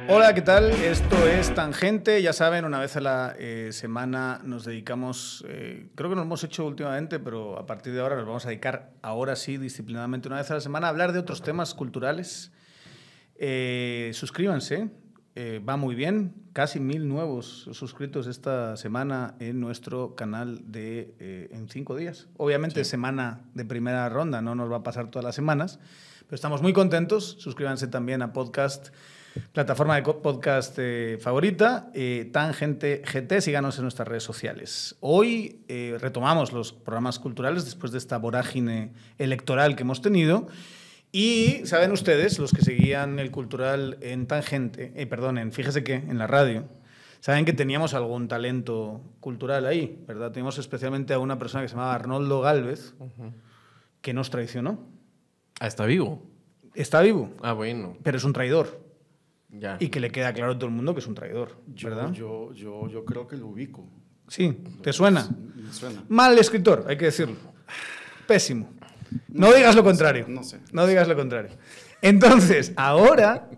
Hola, ¿qué tal? Esto es Tangente. Ya saben, una vez a la semana nos dedicamos, creo que no lo hemos hecho últimamente, pero a partir de ahora nos vamos a dedicar, ahora sí, disciplinadamente, una vez a la semana, a hablar de otros temas culturales. Suscríbanse, va muy bien. Casi 1000 nuevos suscritos esta semana en nuestro canal de en 5 días. Obviamente es semana de primera ronda, no nos va a pasar todas las semanas, pero estamos muy contentos. Suscríbanse también a plataforma de podcast favorita, Tangente GT, síganos en nuestras redes sociales. Hoy retomamos los programas culturales después de esta vorágine electoral que hemos tenido. Y saben ustedes, los que seguían el cultural en Tangente, Fíjese que en la radio, saben que teníamos algún talento cultural ahí, ¿verdad? Teníamos especialmente a una persona que se llamaba Arnoldo Gálvez, que nos traicionó. Ah, ¿está vivo? Está vivo. Ah, bueno. Pero es un traidor. Ya. Y que le queda claro a todo el mundo que es un traidor, ¿verdad? Yo creo que lo ubico. Sí, ¿te suena? Me suena. Mal escritor, hay que decirlo. Pésimo. No digas lo contrario. No sé. No digas lo contrario. Entonces, ahora,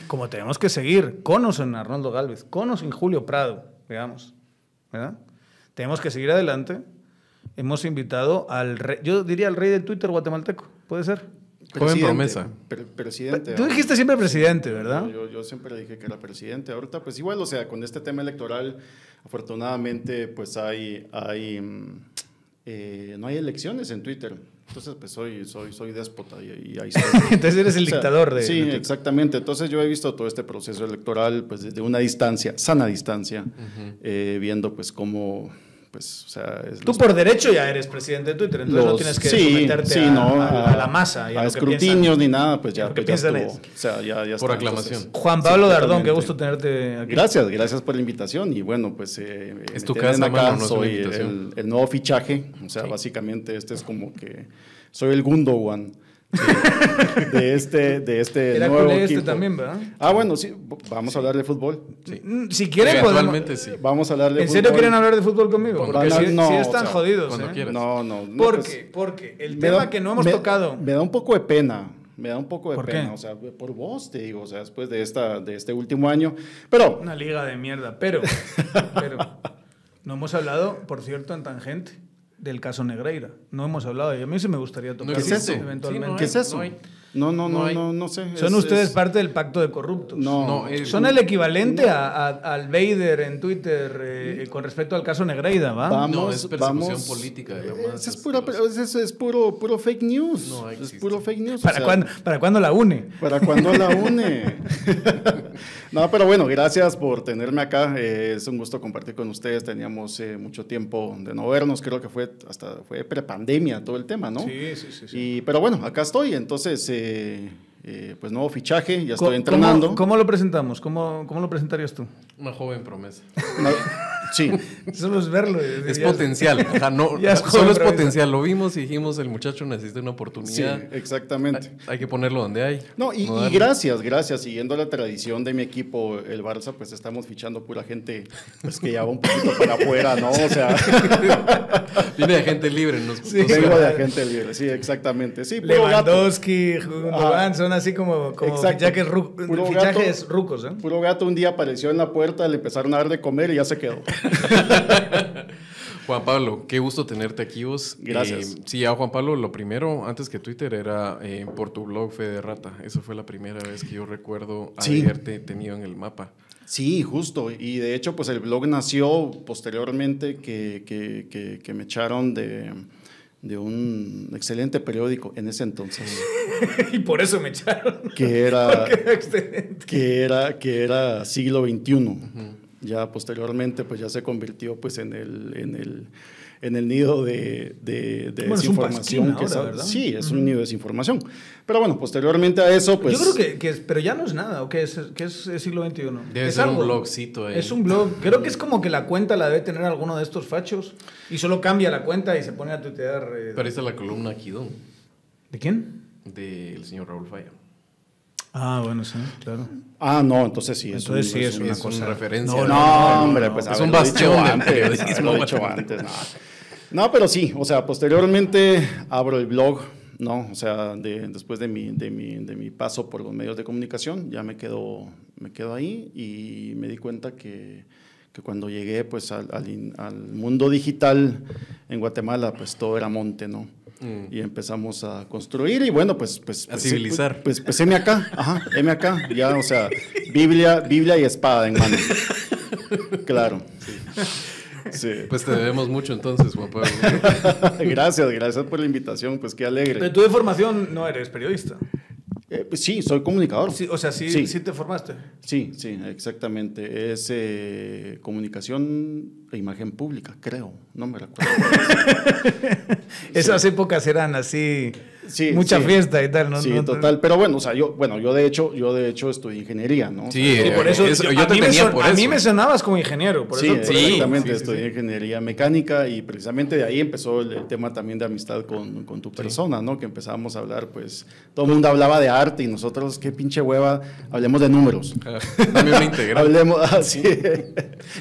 como tenemos que seguir conos en Arnoldo Gálvez, conos en Julio Prado, digamos, ¿verdad? Tenemos que seguir adelante. Hemos invitado al rey, yo diría al rey del Twitter guatemalteco, ¿puede ser? Joven promesa. Presidente. Tú dijiste siempre presidente, ¿verdad? Yo siempre dije que era presidente. Ahorita, pues igual, o sea, con este tema electoral, afortunadamente, pues no hay elecciones en Twitter. Entonces, pues soy déspota y ahí estoy. Entonces eres el dictador de... Sí, exactamente. Entonces yo he visto todo este proceso electoral, pues desde una distancia, sana distancia, viendo pues cómo... Pues, o sea, tú por derecho ya eres presidente de Twitter, entonces no tienes que someterte a la masa. Y a escrutinios ni nada, pues ya, ya estuvo. O sea, ya por está, aclamación. Entonces, Juan Pablo Dardón, qué gusto tenerte aquí. Gracias por la invitación. Y bueno, pues es tu casa, acá, mano, no soy es una invitación. el nuevo fichaje. O sea, básicamente este es como que soy el Gundogan de este era nuevo culé equipo. también, ¿verdad? Ah, bueno, sí, vamos a hablar de fútbol. Sí. Si quieren, actualmente sí. Vamos a hablar de ¿En fútbol. serio quieren hablar de fútbol conmigo? Cuando Porque quieras. si No, están o sea, jodidos. cuando quieras. No. ¿Por pues, qué? Porque el tema que no hemos tocado... Me da un poco de pena. Me da un poco de ¿Por pena, qué? o sea, por vos te digo, o sea, después de este último año. Pero Una liga de mierda, pero no hemos hablado, por cierto, en Tangente, del caso Negreira. No hemos hablado, y a mí sí me gustaría tocar ¿Qué es eso? eventualmente. ¿Qué es eso? No sé. Son ustedes parte del pacto de corruptos. No, Son el equivalente al Vader en Twitter con respecto al caso Negreira, ¿va? No, es persecución política. Es puro fake news. No es existe. puro fake news. ¿Para cuándo la une? ¿Para cuándo la une? No, pero bueno, gracias por tenerme acá. Es un gusto compartir con ustedes. Teníamos mucho tiempo de no vernos. Creo que fue prepandemia todo el tema, ¿no? Sí. Pero bueno, acá estoy. Entonces, pues nuevo fichaje. Ya estoy entrenando. ¿Cómo lo presentamos? ¿Cómo lo presentarías tú? Una joven promesa. Sí. Solo es verlo. Es potencial. Solo es potencial. Lo vimos y dijimos, el muchacho necesita una Sí, oportunidad. exactamente. Hay que ponerlo donde hay. No, y gracias. Siguiendo la tradición de mi equipo, el Barça, pues estamos fichando pura gente pues, que ya va un poquito para afuera, ¿no? O sea... Viene de gente libre. Vengo de agente libre, sí, exactamente. Sí, puro Lewandowski, Gundogan, son así como fichajes rucos, ¿eh? Puro gato un día apareció en la puerta, le empezaron a dar de comer y ya se quedó. Juan Pablo, qué gusto tenerte aquí vos. Gracias. Sí, a Juan Pablo, lo primero, antes que Twitter, era por tu blog Fe de Rata. Eso fue la primera vez que yo recuerdo haberte tenido en el mapa. Sí, justo. Y de hecho, pues el blog nació posteriormente que me echaron de un excelente periódico en ese entonces. Y por eso me echaron. Que era, excelente. que era Siglo XXI. Ya posteriormente pues ya se convirtió pues en el nido de desinformación. Es ahora, ¿verdad? Sí, es un nido de desinformación. Pero bueno, posteriormente a eso pues... Yo creo que pero ya no es nada, ¿o qué es siglo XXI? Debe ser un blogcito ahí. Es un blog. Creo que es como que la cuenta la debe tener alguno de estos fachos y solo cambia la cuenta y se pone a tuitear. Pero esta es la columna Quidón. ¿De quién? Del señor Raúl Falla. Ah, bueno, sí, claro. Ah, no, entonces sí. Entonces sí es una cosa. Una referencia. No, hombre, pues es un bastión de periodismo. Antes. No, pero sí, o sea, posteriormente abro el blog no, o sea, después de mi paso por los medios de comunicación, ya me quedo ahí y me di cuenta que cuando llegué pues al mundo digital en Guatemala, pues todo era monte, ¿no? Y empezamos a construir y bueno, pues a civilizar. Pues heme acá, ya, o sea, Biblia y espada en mano. Claro. Sí. Pues te debemos mucho entonces, Juan Pablo. Gracias por la invitación, pues qué alegre. Pero tú de formación no eres periodista. Pues sí, soy comunicador. Sí, o sea, sí te formaste. Sí, exactamente. Es comunicación e imagen pública, creo. No me recuerdo. Esas épocas eran así, mucha fiesta y tal, ¿no? Sí, total. Pero bueno, o sea, yo de hecho estudié ingeniería, ¿no? Sí, y por eso a mí me sonabas como ingeniero. Por eso, exactamente. Estudié ingeniería mecánica y precisamente de ahí empezó el tema también de amistad con tu persona, ¿no? Que empezábamos a hablar, pues, todo el mundo hablaba de arte y nosotros, qué pinche hueva, hablemos de números. También una integral. Hablemos,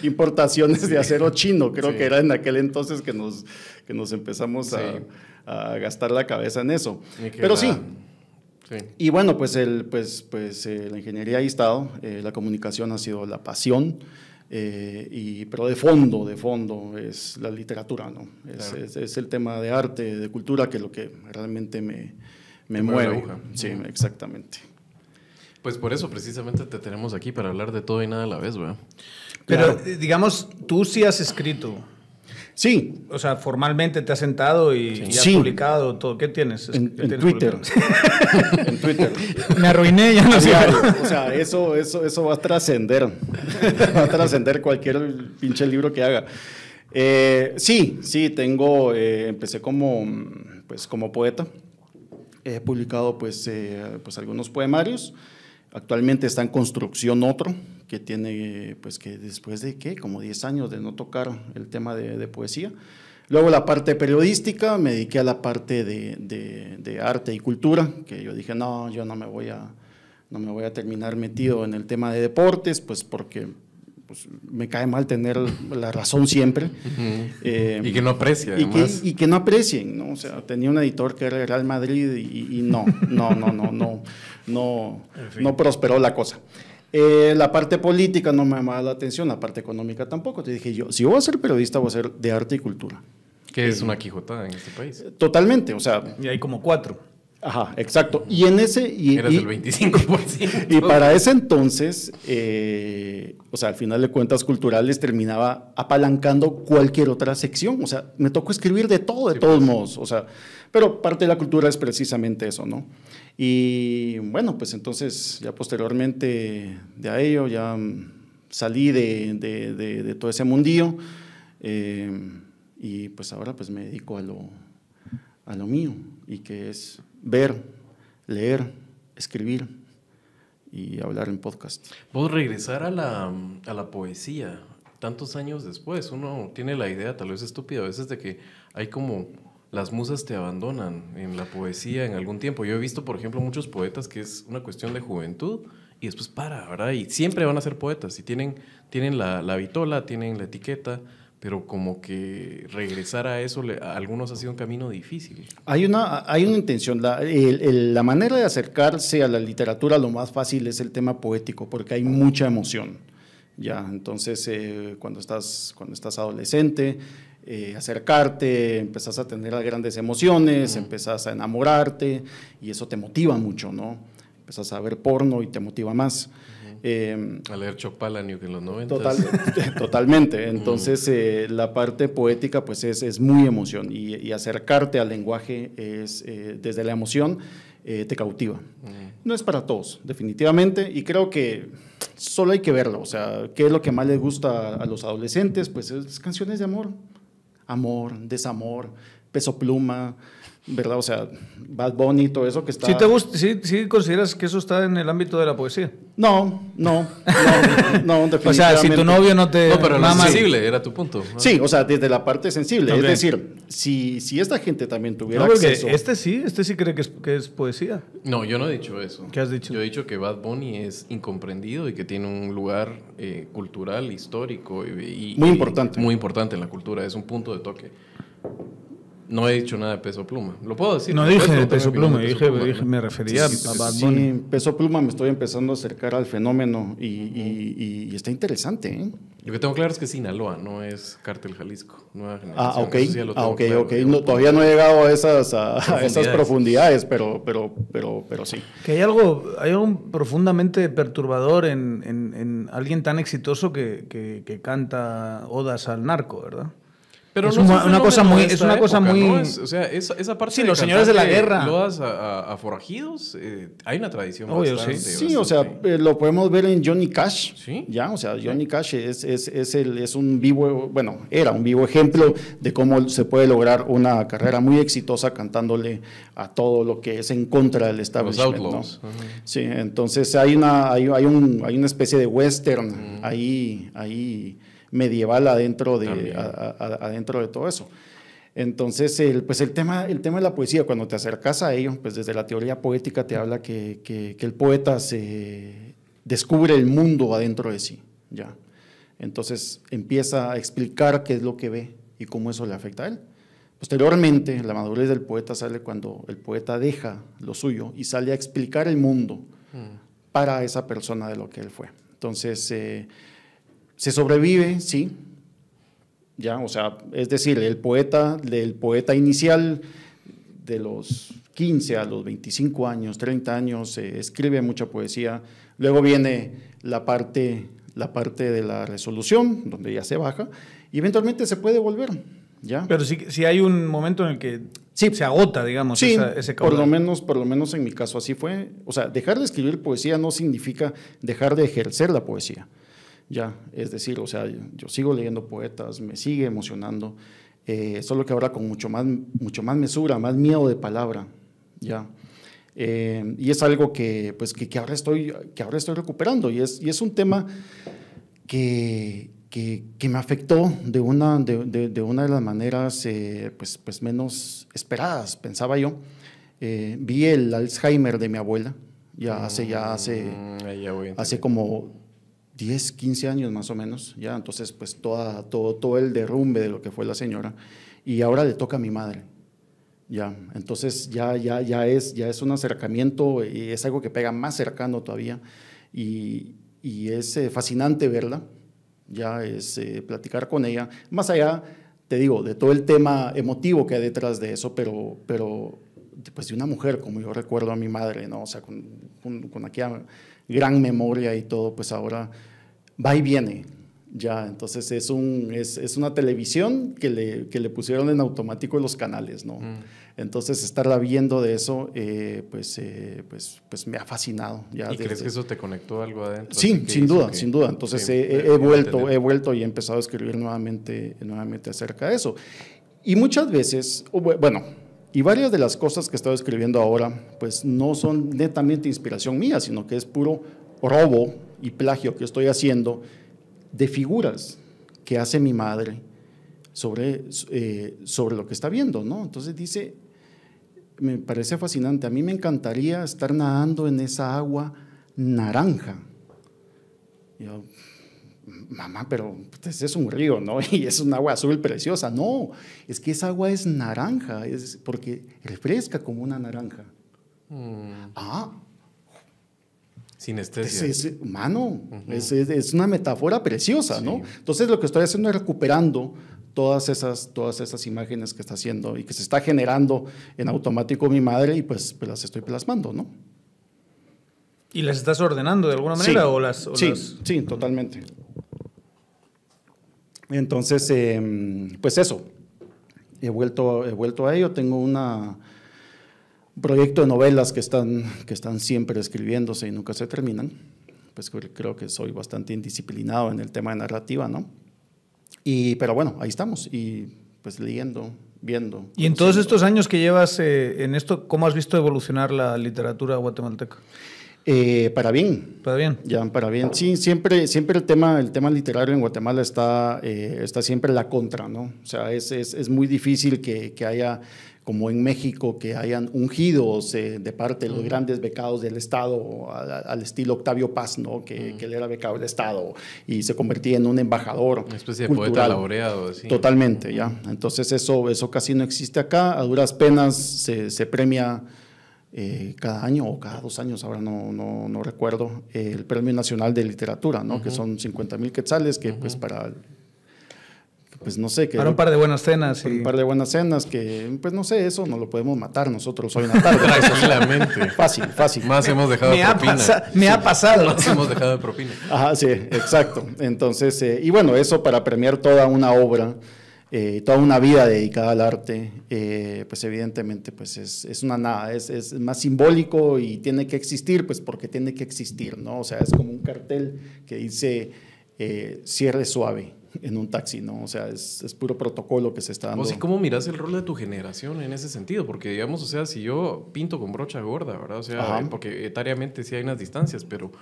importaciones de acero chino, creo que era en aquel entonces que nos empezamos a gastar la cabeza en eso. Pero sí. Y bueno, pues la ingeniería ha estado, la comunicación ha sido la pasión, pero de fondo es la literatura, ¿no? Es el tema de arte, de cultura, que es lo que realmente me mueve. Sí, exactamente. Pues por eso precisamente te tenemos aquí para hablar de todo y nada a la vez, ¿verdad? Pero digamos, tú sí has escrito. Sí. O sea, formalmente te has sentado y has publicado todo. ¿Qué tienes? En Twitter. En Twitter. Me arruiné, ya no sé. O sea, eso va a trascender. Va a trascender cualquier pinche libro que haga. Sí, empecé como poeta. He publicado pues algunos poemarios. Actualmente está en construcción otro que tiene, pues que después de como 10 años de no tocar el tema de poesía. Luego la parte periodística, me dediqué a la parte de arte y cultura, que yo dije, no, yo no me voy a terminar metido en el tema de deportes, pues porque pues, me cae mal tener la razón siempre. Y que no aprecie, además. Y que no aprecien, ¿no? O sea, tenía un editor que era el Real Madrid y no prosperó la cosa. La parte política no me llamaba la atención, la parte económica tampoco. Te dije yo, si yo voy a ser periodista, voy a ser de arte y cultura. Que es una quijotada en este país. Totalmente, o sea... Y hay como 4. Ajá, exacto. Y en ese... Eras el 25%. Y para ese entonces, o sea, al final de cuentas culturales terminaba apalancando cualquier otra sección. O sea, me tocó escribir de todo, de todos modos. O sea, pero parte de la cultura es precisamente eso, ¿no? Y bueno, pues entonces ya posteriormente de a ello ya salí de todo ese mundillo y pues ahora pues me dedico a lo mío y que es ver, leer, escribir y hablar en podcast. Vos regresar a la poesía tantos años después, uno tiene la idea, tal vez estúpida a veces, de que hay como las musas te abandonan en la poesía en algún tiempo. Yo he visto, por ejemplo, muchos poetas que es una cuestión de juventud y después ¿verdad? Y siempre van a ser poetas y tienen la vitola, tienen la etiqueta, pero como que regresar a eso a algunos ha sido un camino difícil. Hay una intención. La manera de acercarse a la literatura lo más fácil es el tema poético, porque hay mucha emoción. Ya, entonces, cuando estás adolescente, acercarte, empezás a tener grandes emociones, empezás a enamorarte y eso te motiva mucho, ¿no? Empezás a ver porno y te motiva más. A leer Chuck Palahniuk en los 90. Totalmente. Entonces, la parte poética pues es muy emoción y acercarte al lenguaje es, desde la emoción te cautiva. No es para todos, definitivamente, y creo que solo hay que verlo. O sea, ¿qué es lo que más les gusta a los adolescentes? Pues es canciones de amor. Amor, desamor, Peso Pluma, ¿verdad? O sea, Bad Bunny, todo eso que está... ¿Sí te gusta, sí consideras que eso está en el ámbito de la poesía? No, definitivamente. O sea, si tu novio no te... No, pero lo sensible era tu punto, ¿no? Sí, o sea, desde la parte sensible. Okay. Es decir, si esta gente también tuviera acceso... Este sí cree que es poesía. No, yo no he dicho eso. ¿Qué has dicho? Yo he dicho que Bad Bunny es incomprendido y que tiene un lugar cultural, histórico y muy importante. Muy importante en la cultura, es un punto de toque. No he dicho nada de Peso Pluma. ¿Lo puedo decir? No ¿Me dije puedes de preguntar Peso mi opinión Pluma, de Peso Pluma, dije, no? me refería a Bad Bunny. Sí, Peso Pluma me estoy empezando a acercar al fenómeno y está interesante, ¿eh? Lo que tengo claro es que Sinaloa, no es Cártel Jalisco, nueva generación. Ok, Eso sí ya lo tengo ok. claro. No, todavía no he llegado a esas profundidades, pero sí. Que hay algo profundamente perturbador en alguien tan exitoso que canta odas al narco, ¿verdad? Pero es no una cosa muy, de es una esta cosa época, muy, ¿no? O sea, esa parte sí, de los señores de la cantarle guerra. loas a forajidos, hay una tradición Obvio, bastante. Sí, o sea, lo podemos ver en Johnny Cash. Sí. Ya, o sea, Johnny Cash es un vivo, bueno, era un vivo ejemplo de cómo se puede lograr una carrera muy exitosa cantándole a todo lo que es en contra del establishment, Los outlaws. ¿no? Sí, entonces hay una especie de western ahí medieval adentro de todo eso. Entonces, el tema de la poesía, cuando te acercas a ello, pues desde la teoría poética te habla que el poeta se descubre el mundo adentro de sí, ya. Entonces, empieza a explicar qué es lo que ve y cómo eso le afecta a él. Posteriormente, la madurez del poeta sale cuando el poeta deja lo suyo y sale a explicar el mundo para esa persona de lo que él fue. Entonces, se sobrevive, sí. Ya, o sea, es decir, del poeta inicial de los 15 a los 25 años, 30 años, escribe mucha poesía. Luego viene la parte de la resolución, donde ya se baja, y eventualmente se puede volver, ¿ya? Pero sí hay un momento en el que se agota, digamos, sí, ese caudal. por lo menos en mi caso así fue. O sea, dejar de escribir poesía no significa dejar de ejercer la poesía. Ya, es decir, o sea, yo sigo leyendo poetas, me sigue emocionando, solo que ahora con mucho más mesura, más miedo de palabra, ya. Y es algo que ahora estoy recuperando, y es un tema que me afectó de una de las maneras pues menos esperadas, pensaba yo. Vi el Alzheimer de mi abuela, hace como 10, 15 años más o menos, ya, entonces pues todo el derrumbe de lo que fue la señora, y ahora le toca a mi madre, ya, entonces ya es un acercamiento, y es algo que pega más cercano todavía, y es fascinante verla, ya es platicar con ella, más allá, te digo, de todo el tema emotivo que hay detrás de eso, pero pues de una mujer, como yo recuerdo a mi madre, ¿no? O sea, con aquella gran memoria y todo, pues ahora va y viene, ya, entonces es una televisión que le pusieron en automático los canales, ¿no? Entonces estarla viendo de eso, pues me ha fascinado. Ya ¿Y crees que eso te conectó algo adentro? Sí, sin duda. Entonces sí, he vuelto y he empezado a escribir nuevamente acerca de eso. Y muchas veces, bueno, y varias de las cosas que he estado escribiendo ahora, pues no son netamente inspiración mía, sino que es puro robo y plagio que estoy haciendo de figuras que hace mi madre sobre lo que está viendo, ¿no? Entonces dice, me parece fascinante, a mí me encantaría estar nadando en esa agua naranja. Y yo, mamá, pero pues es un río, ¿no? Y es un agua azul preciosa. No, es que esa agua es naranja, es porque refresca como una naranja. Sinestesia. Es humano, es una metáfora preciosa, ¿no? Entonces lo que estoy haciendo es recuperando todas esas imágenes que está haciendo y que se está generando en automático mi madre, y pues las estoy plasmando, ¿no? ¿Y las estás ordenando de alguna manera? Sí, totalmente. Entonces, pues eso, he vuelto a ello. Tengo un proyecto de novelas que están siempre escribiéndose y nunca se terminan. Pues creo que soy bastante indisciplinado en el tema de narrativa, ¿no? Pero bueno, ahí estamos, y pues leyendo, viendo. Y en todos estos años que llevas en esto, ¿cómo has visto evolucionar la literatura guatemalteca? Para bien. ¿Para bien? Ya, para bien. Sí, siempre el tema literario en Guatemala está siempre la contra, ¿no? O sea, es muy difícil que haya como en México, que hayan ungidos de parte de los grandes becados del Estado, al estilo Octavio Paz, ¿no? Que él era becado del Estado y se convertía en un embajador. Una especie de cultural. poeta laureado. Así. Totalmente, ya. Entonces eso casi no existe acá. A duras penas se premia cada año o cada 2 años, ahora no recuerdo, el Premio Nacional de Literatura, ¿no? Que son 50,000 quetzales, que pues para... Pues no sé, que para un par de buenas cenas. Un par de buenas cenas, que pues no sé, eso no lo podemos matar nosotros hoy en la tarde. Tranquilamente. Fácil. Más hemos dejado de propina. Me ha pasado. Más hemos dejado de propina. Ajá, sí, exacto. Entonces, y bueno, eso para premiar toda una obra, toda una vida dedicada al arte, pues evidentemente pues es una nada, es más simbólico y tiene que existir, pues porque tiene que existir, ¿no? O sea, es como un cartel que dice cierre suave en un taxi, ¿no? O sea, es puro protocolo que se está dando. ¿Vos y cómo miras el rol de tu generación en ese sentido? Porque, digamos, o sea, si yo pinto con brocha gorda, ¿verdad? O sea, porque etariamente sí hay unas distancias, pero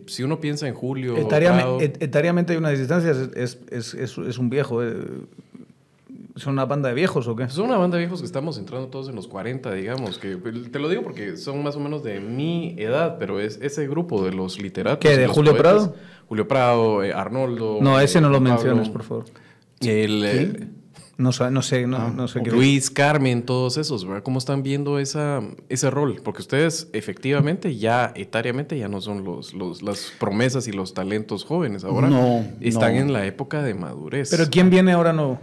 si uno piensa en Julio... Etariamente hay unas distancias, es un viejo. ¿Son una banda de viejos o qué? Son una banda de viejos que estamos entrando todos en los 40, digamos, que te lo digo porque son más o menos de mi edad, pero es ese grupo de los literatos. ¿Qué, de Julio Prado? Julio Prado, Arnoldo. No, ese no lo Pablo, menciones, por favor. No sé qué. Luis, Carmen, todos esos, ¿verdad? ¿Cómo están viendo ese rol? Porque ustedes efectivamente ya etariamente ya no son las promesas y los talentos jóvenes. Ahora están en la época de madurez. Pero ¿quién viene ahora no?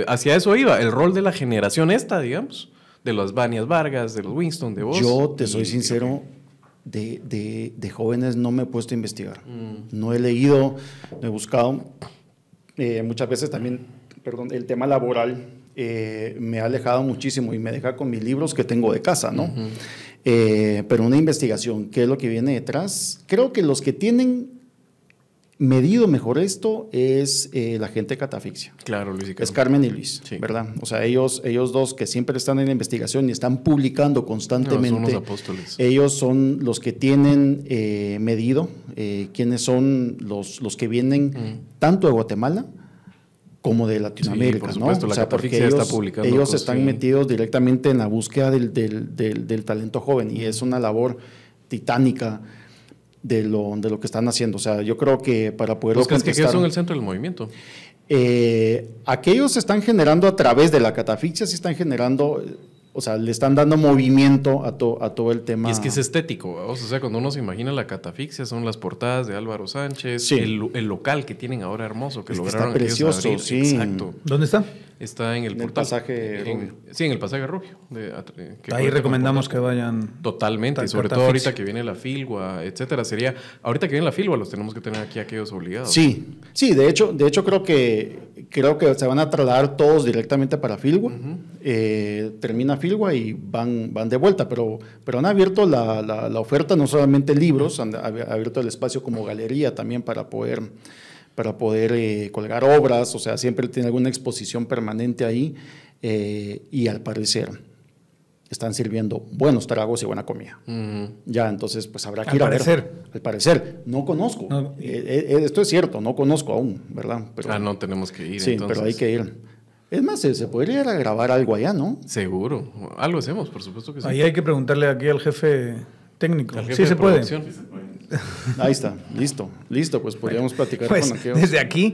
Hacia eso iba, el rol de la generación esta, digamos, de los Vanias Vargas, de los Winston, de vos. Yo te soy sincero, de jóvenes no me he puesto a investigar. No he leído, no he buscado. Muchas veces también... Perdón, el tema laboral me ha alejado muchísimo y me deja con mis libros que tengo de casa, ¿no? Pero una investigación, ¿qué es lo que viene detrás? Creo que los que tienen medido mejor esto es la gente de Catafixia. Claro, Luis y Carmen. Es Carmen y Luis, sí. ¿verdad? O sea, ellos dos que siempre están en la investigación y están publicando constantemente. Son los apóstoles. Ellos son los que tienen medido quiénes son los que vienen tanto de Guatemala como de Latinoamérica, por supuesto, ¿no? la o sea, porque Catafixia está publicando ellos cosas, están metidos directamente en la búsqueda del talento joven y es una labor titánica de lo que están haciendo. O sea, yo creo que para poder ¿Vos crees que ellos son el centro del movimiento? Aquellos están generando a través de la Catafixia, sí están generando... O sea, le están dando movimiento a todo el tema. Y es que es estético, ¿vamos? O sea, cuando uno se imagina la Catafixia, son las portadas de Álvaro Sánchez, sí. el local que tienen ahora hermoso, que lograron está precioso, abrir. sí. Exacto. ¿Dónde está? Está en el portal. Pasaje Rubio. Sí, en el pasaje Rubio. Ahí recomendamos que vayan. Totalmente, y sobre todo ahorita que viene la Filgua, etcétera. Ahorita que viene la Filgua, los tenemos que tener aquí aquellos obligados. Sí, de hecho creo que se van a trasladar todos directamente para Filgua. Termina Filgua y van de vuelta, pero han abierto la oferta, no solamente libros, han abierto el espacio como galería también para poder colgar obras, o sea, siempre tiene alguna exposición permanente ahí y al parecer están sirviendo buenos tragos y buena comida. Ya, entonces, pues habrá que ir a ver. Al parecer, no conozco. No. Esto es cierto, no conozco aún, ¿verdad? Pero, no tenemos que ir, sí, entonces. Pero hay que ir. Es más, se podría ir a grabar algo allá, ¿no? Seguro. Algo hacemos, por supuesto que sí. Ahí hay que preguntarle aquí al jefe técnico. Sí se puede. Ahí está, listo, pues podríamos platicar pues, con aquellos. Desde aquí,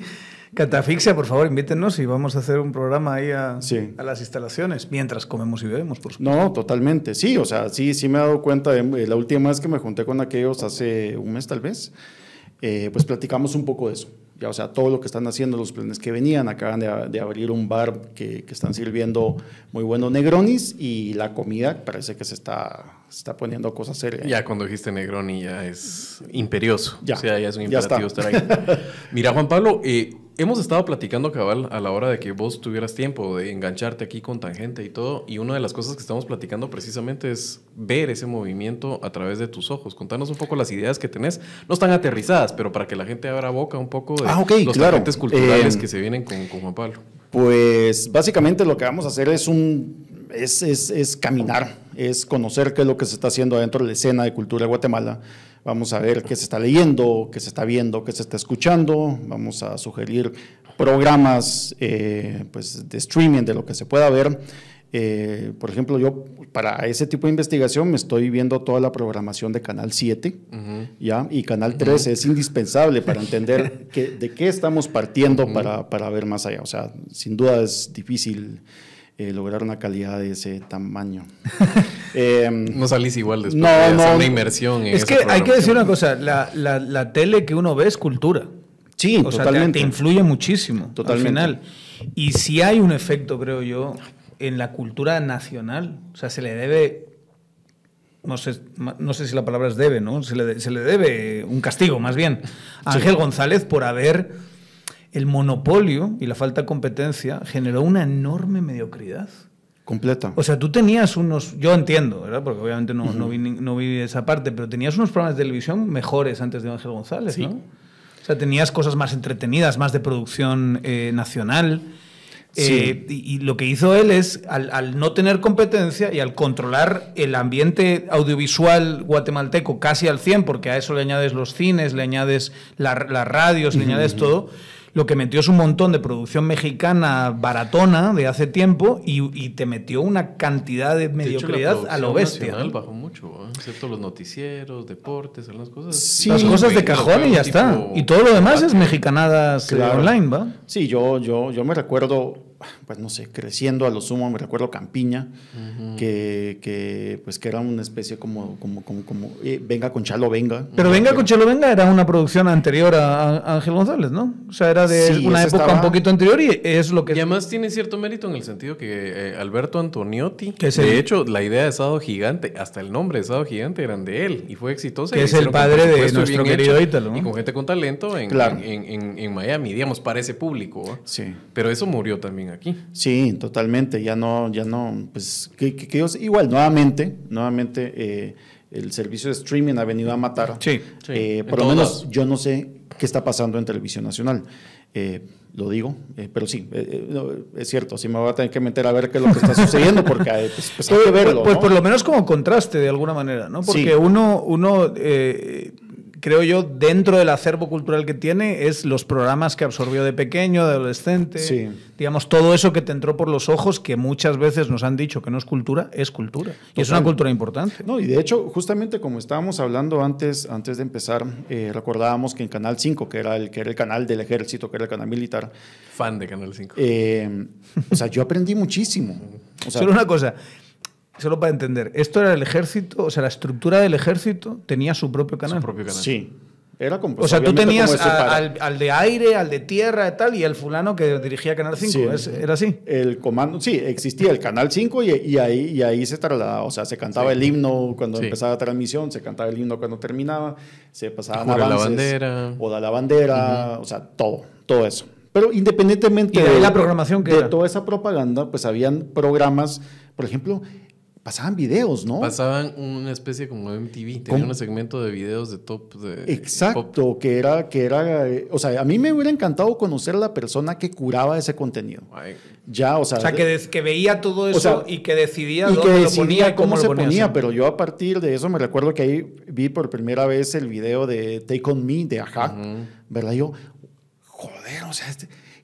Catafixia, por favor, invítenos y vamos a hacer un programa ahí a las instalaciones, mientras comemos y bebemos, por supuesto. No, totalmente, sí, o sea, sí me he dado cuenta, la última vez que me junté con aquellos hace un mes tal vez, pues platicamos un poco de eso. Ya, o sea, todo lo que están haciendo, los planes que venían, acaban de abrir un bar que están sirviendo muy buenos Negronis y la comida parece que se está poniendo cosas serias. Ya cuando dijiste Negroni ya es imperioso, ya, o sea, ya es un imperativo estar ahí. Mira, Juan Pablo, hemos estado platicando, cabal, a la hora de que vos tuvieras tiempo de engancharte aquí con Tangente y todo, y una de las cosas que estamos platicando precisamente es ver ese movimiento a través de tus ojos. Contanos un poco las ideas que tenés, no están aterrizadas, pero para que la gente abra boca un poco de los tangentes culturales que se vienen con Juan Pablo. Pues básicamente lo que vamos a hacer es caminar, es conocer qué es lo que se está haciendo dentro de la escena de cultura de Guatemala. Vamos a ver qué se está leyendo, qué se está viendo, qué se está escuchando. Vamos a sugerir programas pues, de streaming de lo que se pueda ver. Por ejemplo, yo para ese tipo de investigación me estoy viendo toda la programación de Canal 7, ¿ya? Y Canal 13 es indispensable para entender de qué estamos partiendo para ver más allá. O sea, sin duda es difícil lograr una calidad de ese tamaño. No salís igual después no, de hacer no, una inversión en Es que hay que decir una cosa, la tele que uno ve es cultura. Sí, o sea, totalmente. te influye muchísimo Totalmente. al final. Y sí hay un efecto, creo yo, en la cultura nacional. O sea, se le debe, no sé si la palabra es debe, ¿no? Se le debe un castigo, más bien, a Ángel González por haber el monopolio y la falta de competencia generó una enorme mediocridad. Completa. O sea, tú tenías unos, yo entiendo, ¿verdad? Porque obviamente no vi esa parte, pero tenías unos programas de televisión mejores antes de Ángel González, ¿no? O sea, tenías cosas más entretenidas, más de producción nacional. Sí. Y lo que hizo él es, al no tener competencia y al controlar el ambiente audiovisual guatemalteco casi al 100%, porque a eso le añades los cines, le añades las radios, le añades todo, lo que metió es un montón de producción mexicana baratona de hace tiempo y te metió una cantidad de mediocridad a lo bestia. Nacional bajó mucho, excepto los noticieros, deportes, algunas cosas. Sí, las cosas de cajón y ya está. Y todo lo demás es mexicanadas online, ¿va? Sí, yo me recuerdo, pues no sé, creciendo a lo sumo, me recuerdo Campiña, que era una especie como Venga con Chalo Venga. Pero Venga con Chalo Venga era una producción anterior a Ángel González, ¿no? O sea, era de una época un poquito anterior y es lo que... Y además tiene cierto mérito en el sentido que Alberto Antoniotti, que de hecho, la idea de Sábado Gigante, hasta el nombre de Sábado Gigante eran de él y fue exitosa. Que es el padre de nuestro querido Ítalo, ¿no? Y con gente con talento en Miami, digamos, para ese público, ¿no? Sí. Pero eso murió también aquí. Sí, totalmente. Ya no, pues igual, nuevamente, el servicio de streaming ha venido a matar. Sí. Por lo menos yo no sé qué está pasando en Televisión Nacional. Lo digo, pero sí, es cierto, sí me voy a tener que meter a ver qué es lo que está sucediendo, porque pues hay que verlo, pues ¿no? por lo menos como contraste de alguna manera, ¿no? Porque sí. uno creo yo, dentro del acervo cultural que tiene, es los programas que absorbió de pequeño, de adolescente. Sí. Digamos, todo eso que te entró por los ojos, que muchas veces nos han dicho que no es cultura, es cultura. Y es una cultura importante. No, y de hecho, justamente como estábamos hablando antes de empezar, recordábamos que en Canal 5, que era el canal del ejército, que era el canal militar. Fan de Canal 5. O sea, yo aprendí muchísimo. O sea, solo una cosa. Solo para entender, esto era el ejército, o sea, la estructura del ejército tenía su propio canal. Su propio canal. Sí. Era como, o sea, tú tenías al de aire, al de tierra y tal, y el fulano que dirigía Canal 5. Sí. ¿Era así? El comando, sí, existía el Canal 5 y ahí se trasladaba. O sea, se cantaba el himno cuando empezaba la transmisión, se cantaba el himno cuando terminaba, se pasaban avances. La bandera. Oda la bandera, o sea, todo eso. Pero independientemente de la programación de toda esa propaganda, pues habían programas, por ejemplo, pasaban videos, ¿no? Pasaban una especie como de MTV, tenía un segmento de videos de top. Exacto, pop. que era, o sea, a mí me hubiera encantado conocer a la persona que curaba ese contenido. Ay. Ya, o sea, que veía todo eso, o sea, y que decidía y dónde que lo ponía y cómo se lo ponía. Pero yo a partir de eso me recuerdo que ahí vi por primera vez el video de Take On Me de Ajá, ¿verdad? Yo, joder, o sea,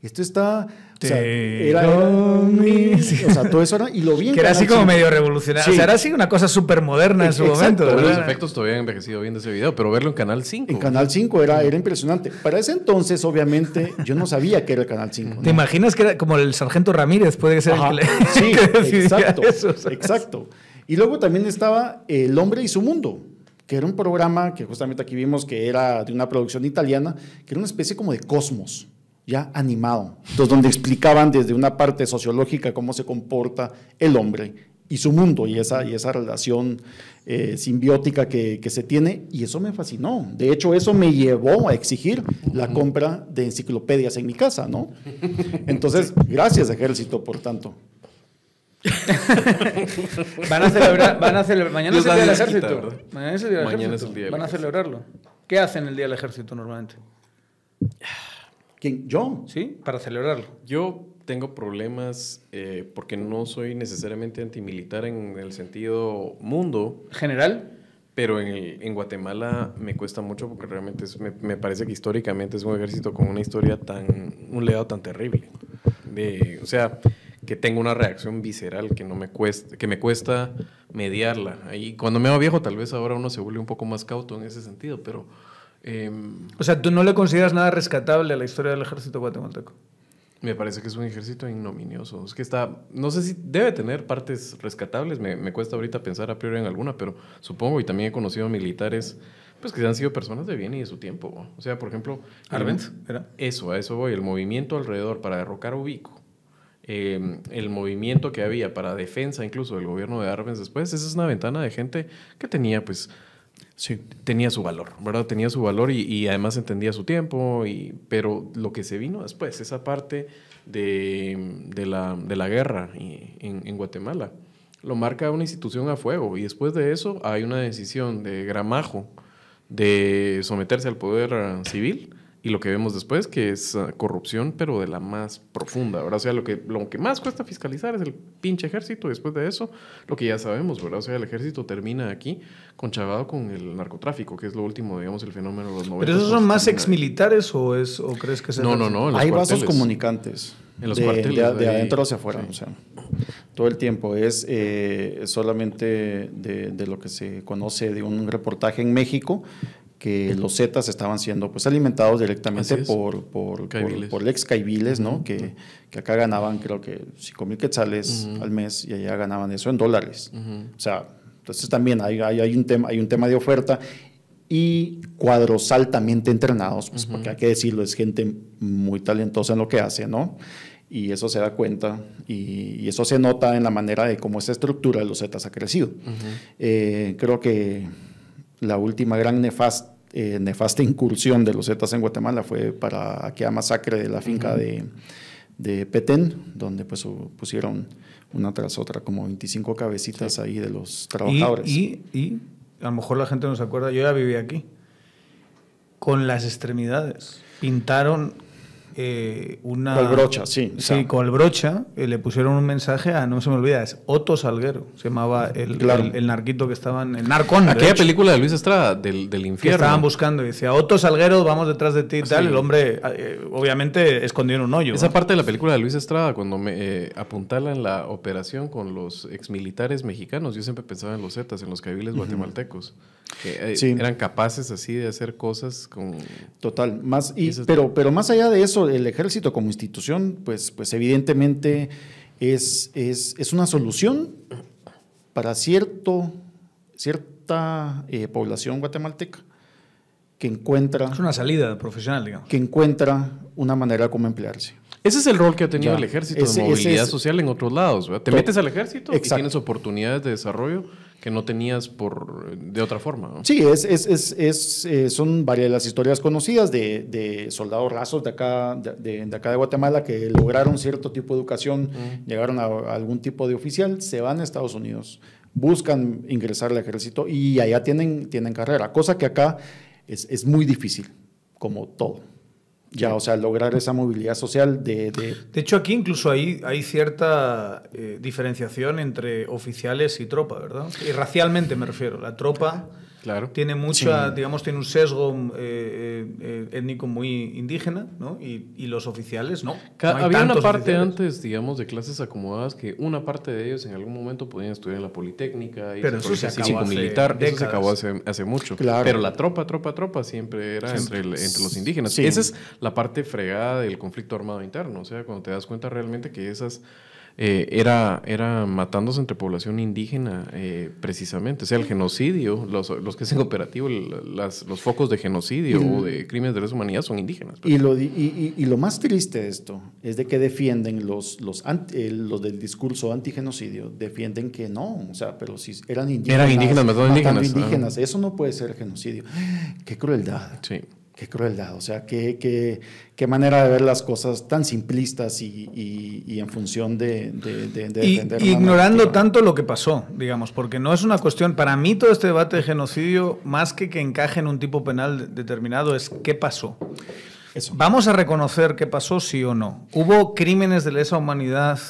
esto está... O sea, o sea, todo eso era... Y lo vi en que era así como medio revolucionario. Sí. O sea, era así una cosa súper moderna en su momento. Pero los efectos todavía han envejecido bien de ese video, pero verlo en Canal 5. En Canal 5 era impresionante. Para ese entonces, obviamente, yo no sabía que era el Canal 5. ¿no? ¿Te imaginas que era como el Sargento Ramírez? Puede ser el que sí, exacto, eso, exacto. Y luego también estaba El Hombre y su Mundo, que era un programa que justamente aquí vimos que era de una producción italiana, que era una especie como de Cosmos, ya animado. Entonces, donde explicaban desde una parte sociológica cómo se comporta el hombre y su mundo y esa relación simbiótica que se tiene, y eso me fascinó. De hecho, eso me llevó a exigir la compra de enciclopedias en mi casa, ¿no? Entonces, gracias, Ejército, por tanto. Van a celebrar mañana es el Día del Ejército. Mañana es el Día del Ejército. Van a celebrarlo. ¿Qué hacen el Día del Ejército normalmente? ¿Quién? ¿Yo? Sí, para celebrarlo. Yo tengo problemas porque no soy necesariamente antimilitar en el sentido mundo. ¿General? Pero en Guatemala me cuesta mucho porque realmente me parece que históricamente es un ejército con una historia un legado tan terrible. O sea, que tengo una reacción visceral que me cuesta mediarla. Y cuando me hago viejo, tal vez ahora uno se vuelve un poco más cauto en ese sentido, pero... o sea, ¿tú no le consideras nada rescatable a la historia del ejército guatemalteco? Me parece que es un ejército ignominioso. Es que no sé si debe tener partes rescatables, me cuesta ahorita pensar a priori en alguna, pero supongo, y también he conocido militares pues que han sido personas de bien y de su tiempo. O sea, por ejemplo... Arbenz, ¿era? A eso voy. El movimiento alrededor para derrocar a Ubico, el movimiento que había para defensa incluso del gobierno de Arbenz después, esa es una ventana de gente que tenía pues... Sí, tenía su valor, ¿verdad? Tenía su valor y además entendía su tiempo, pero lo que se vino después, esa parte de la guerra en Guatemala, lo marca una institución a fuego y después de eso hay una decisión de Gramajo de someterse al poder civil y lo que vemos después que es corrupción pero de la más profunda, ¿verdad? O sea, lo que más cuesta fiscalizar es el pinche ejército y después de eso lo que ya sabemos, ¿verdad? O sea, el ejército termina aquí conchavado con el narcotráfico, que es lo último, digamos, el fenómeno de los 90. ¿Pero esos son más exmilitares o crees que es No, hay vasos comunicantes en los cuarteles, de adentro hacia afuera, sí. O sea, todo el tiempo es solamente de lo que se conoce de un reportaje en México, que los Zetas estaban siendo pues alimentados directamente por ex caiviles, ¿no? Que acá ganaban creo que 5,000 quetzales al mes y allá ganaban eso en dólares. O sea, entonces también hay un tema de oferta y cuadros altamente entrenados, pues, porque hay que decirlo, es gente muy talentosa en lo que hace, ¿no? Y eso se da cuenta y eso se nota en la manera de cómo esa estructura de los Zetas ha crecido. Creo que la última gran nefasta incursión de los Zetas en Guatemala fue para aquella masacre de la finca de Petén, donde pues pusieron una tras otra como 25 cabecitas ahí de los trabajadores. Y a lo mejor la gente no se acuerda, yo ya viví aquí, con las extremidades. Pintaron una... Colbrocha, sí. Sí, Colbrocha, le pusieron un mensaje no se me olvida, es Otto Salguero, se llamaba el narquito que estaban, el narcón. Aquella película de Luis Estrada, del infierno. Que estaban buscando y decía, Otto Salguero, vamos detrás de ti y tal. El hombre, obviamente, escondió en un hoyo. Esa parte de la película de Luis Estrada, cuando apuntalan la operación con los exmilitares mexicanos, yo siempre pensaba en los Zetas, en los caiviles guatemaltecos, que eran capaces así de hacer cosas con... Total, pero más allá de eso, el ejército como institución, pues evidentemente es una solución para cierta población guatemalteca que encuentra... Es una salida profesional, digamos. Que encuentra una manera como emplearse. Ese es el rol que ha tenido el ejército de movilidad social en otros lados, ¿verdad? Te metes al ejército y tienes oportunidades de desarrollo que no tenías de otra forma, ¿no? Sí, son varias de las historias conocidas de soldados rasos de acá de Guatemala que lograron cierto tipo de educación, llegaron a algún tipo de oficial, se van a Estados Unidos, buscan ingresar al ejército y allá tienen carrera, cosa que acá es muy difícil, como todo. Ya, o sea, lograr esa movilidad social de hecho, aquí incluso hay cierta diferenciación entre oficiales y tropa, ¿verdad? Y racialmente me refiero. La tropa tiene mucha, digamos, tiene un sesgo étnico muy indígena, ¿no? Y los oficiales no. Había una parte antes, digamos, de clases acomodadas que una parte de ellos en algún momento podían estudiar en la Politécnica. Pero eso se acabó militar, eso se acabó hace mucho. Claro. Pero la tropa siempre era entre los indígenas. Sí. Esa es la parte fregada del conflicto armado interno. O sea, cuando te das cuenta realmente que esas... era matándose entre población indígena precisamente. O sea, el genocidio, los que hacen operativo, los focos de genocidio o de crímenes de lesa humanidad son indígenas. Y lo más triste de esto es de que defienden los del discurso antigenocidio, defienden que no, o sea, pero si eran indígenas. Eran indígenas matando indígenas. Eso no puede ser genocidio. ¡Qué crueldad! Sí. Qué crueldad, o sea, qué manera de ver las cosas tan simplistas y en función de defender. Ignorando tanto lo que pasó, digamos, porque no es una cuestión, para mí todo este debate de genocidio, más que encaje en un tipo penal determinado, es qué pasó. Eso. Vamos a reconocer qué pasó, sí o no. Hubo crímenes de lesa humanidad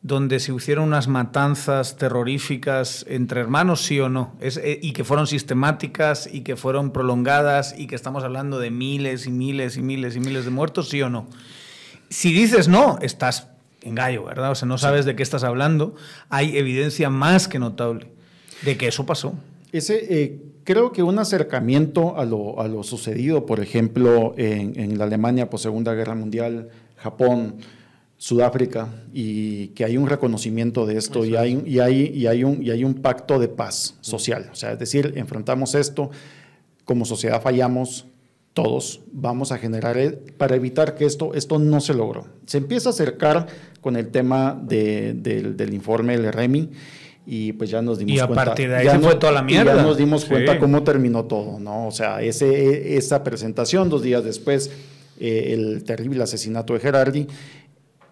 donde se hicieron unas matanzas terroríficas entre hermanos, sí o no, y que fueron sistemáticas y que fueron prolongadas y que estamos hablando de miles y miles y miles y miles de muertos, sí o no. Si dices no, estás en gallo, ¿verdad? O sea, no sabes de qué estás hablando. Hay evidencia más que notable de que eso pasó. Creo que un acercamiento a lo sucedido, por ejemplo, en la Alemania post Segunda Guerra Mundial, Japón, Sudáfrica, y que hay un reconocimiento de esto y hay un pacto de paz social. O sea, es decir, enfrentamos esto, como sociedad fallamos, todos vamos a generar para evitar que esto no se logró. Se empieza a acercar con el tema del informe del REMI y pues ya nos dimos cuenta. Y a partir de ahí se fue toda la mierda. Ya nos dimos cuenta cómo terminó todo, ¿no? O sea, esa presentación, 2 días después, el terrible asesinato de Gerardi.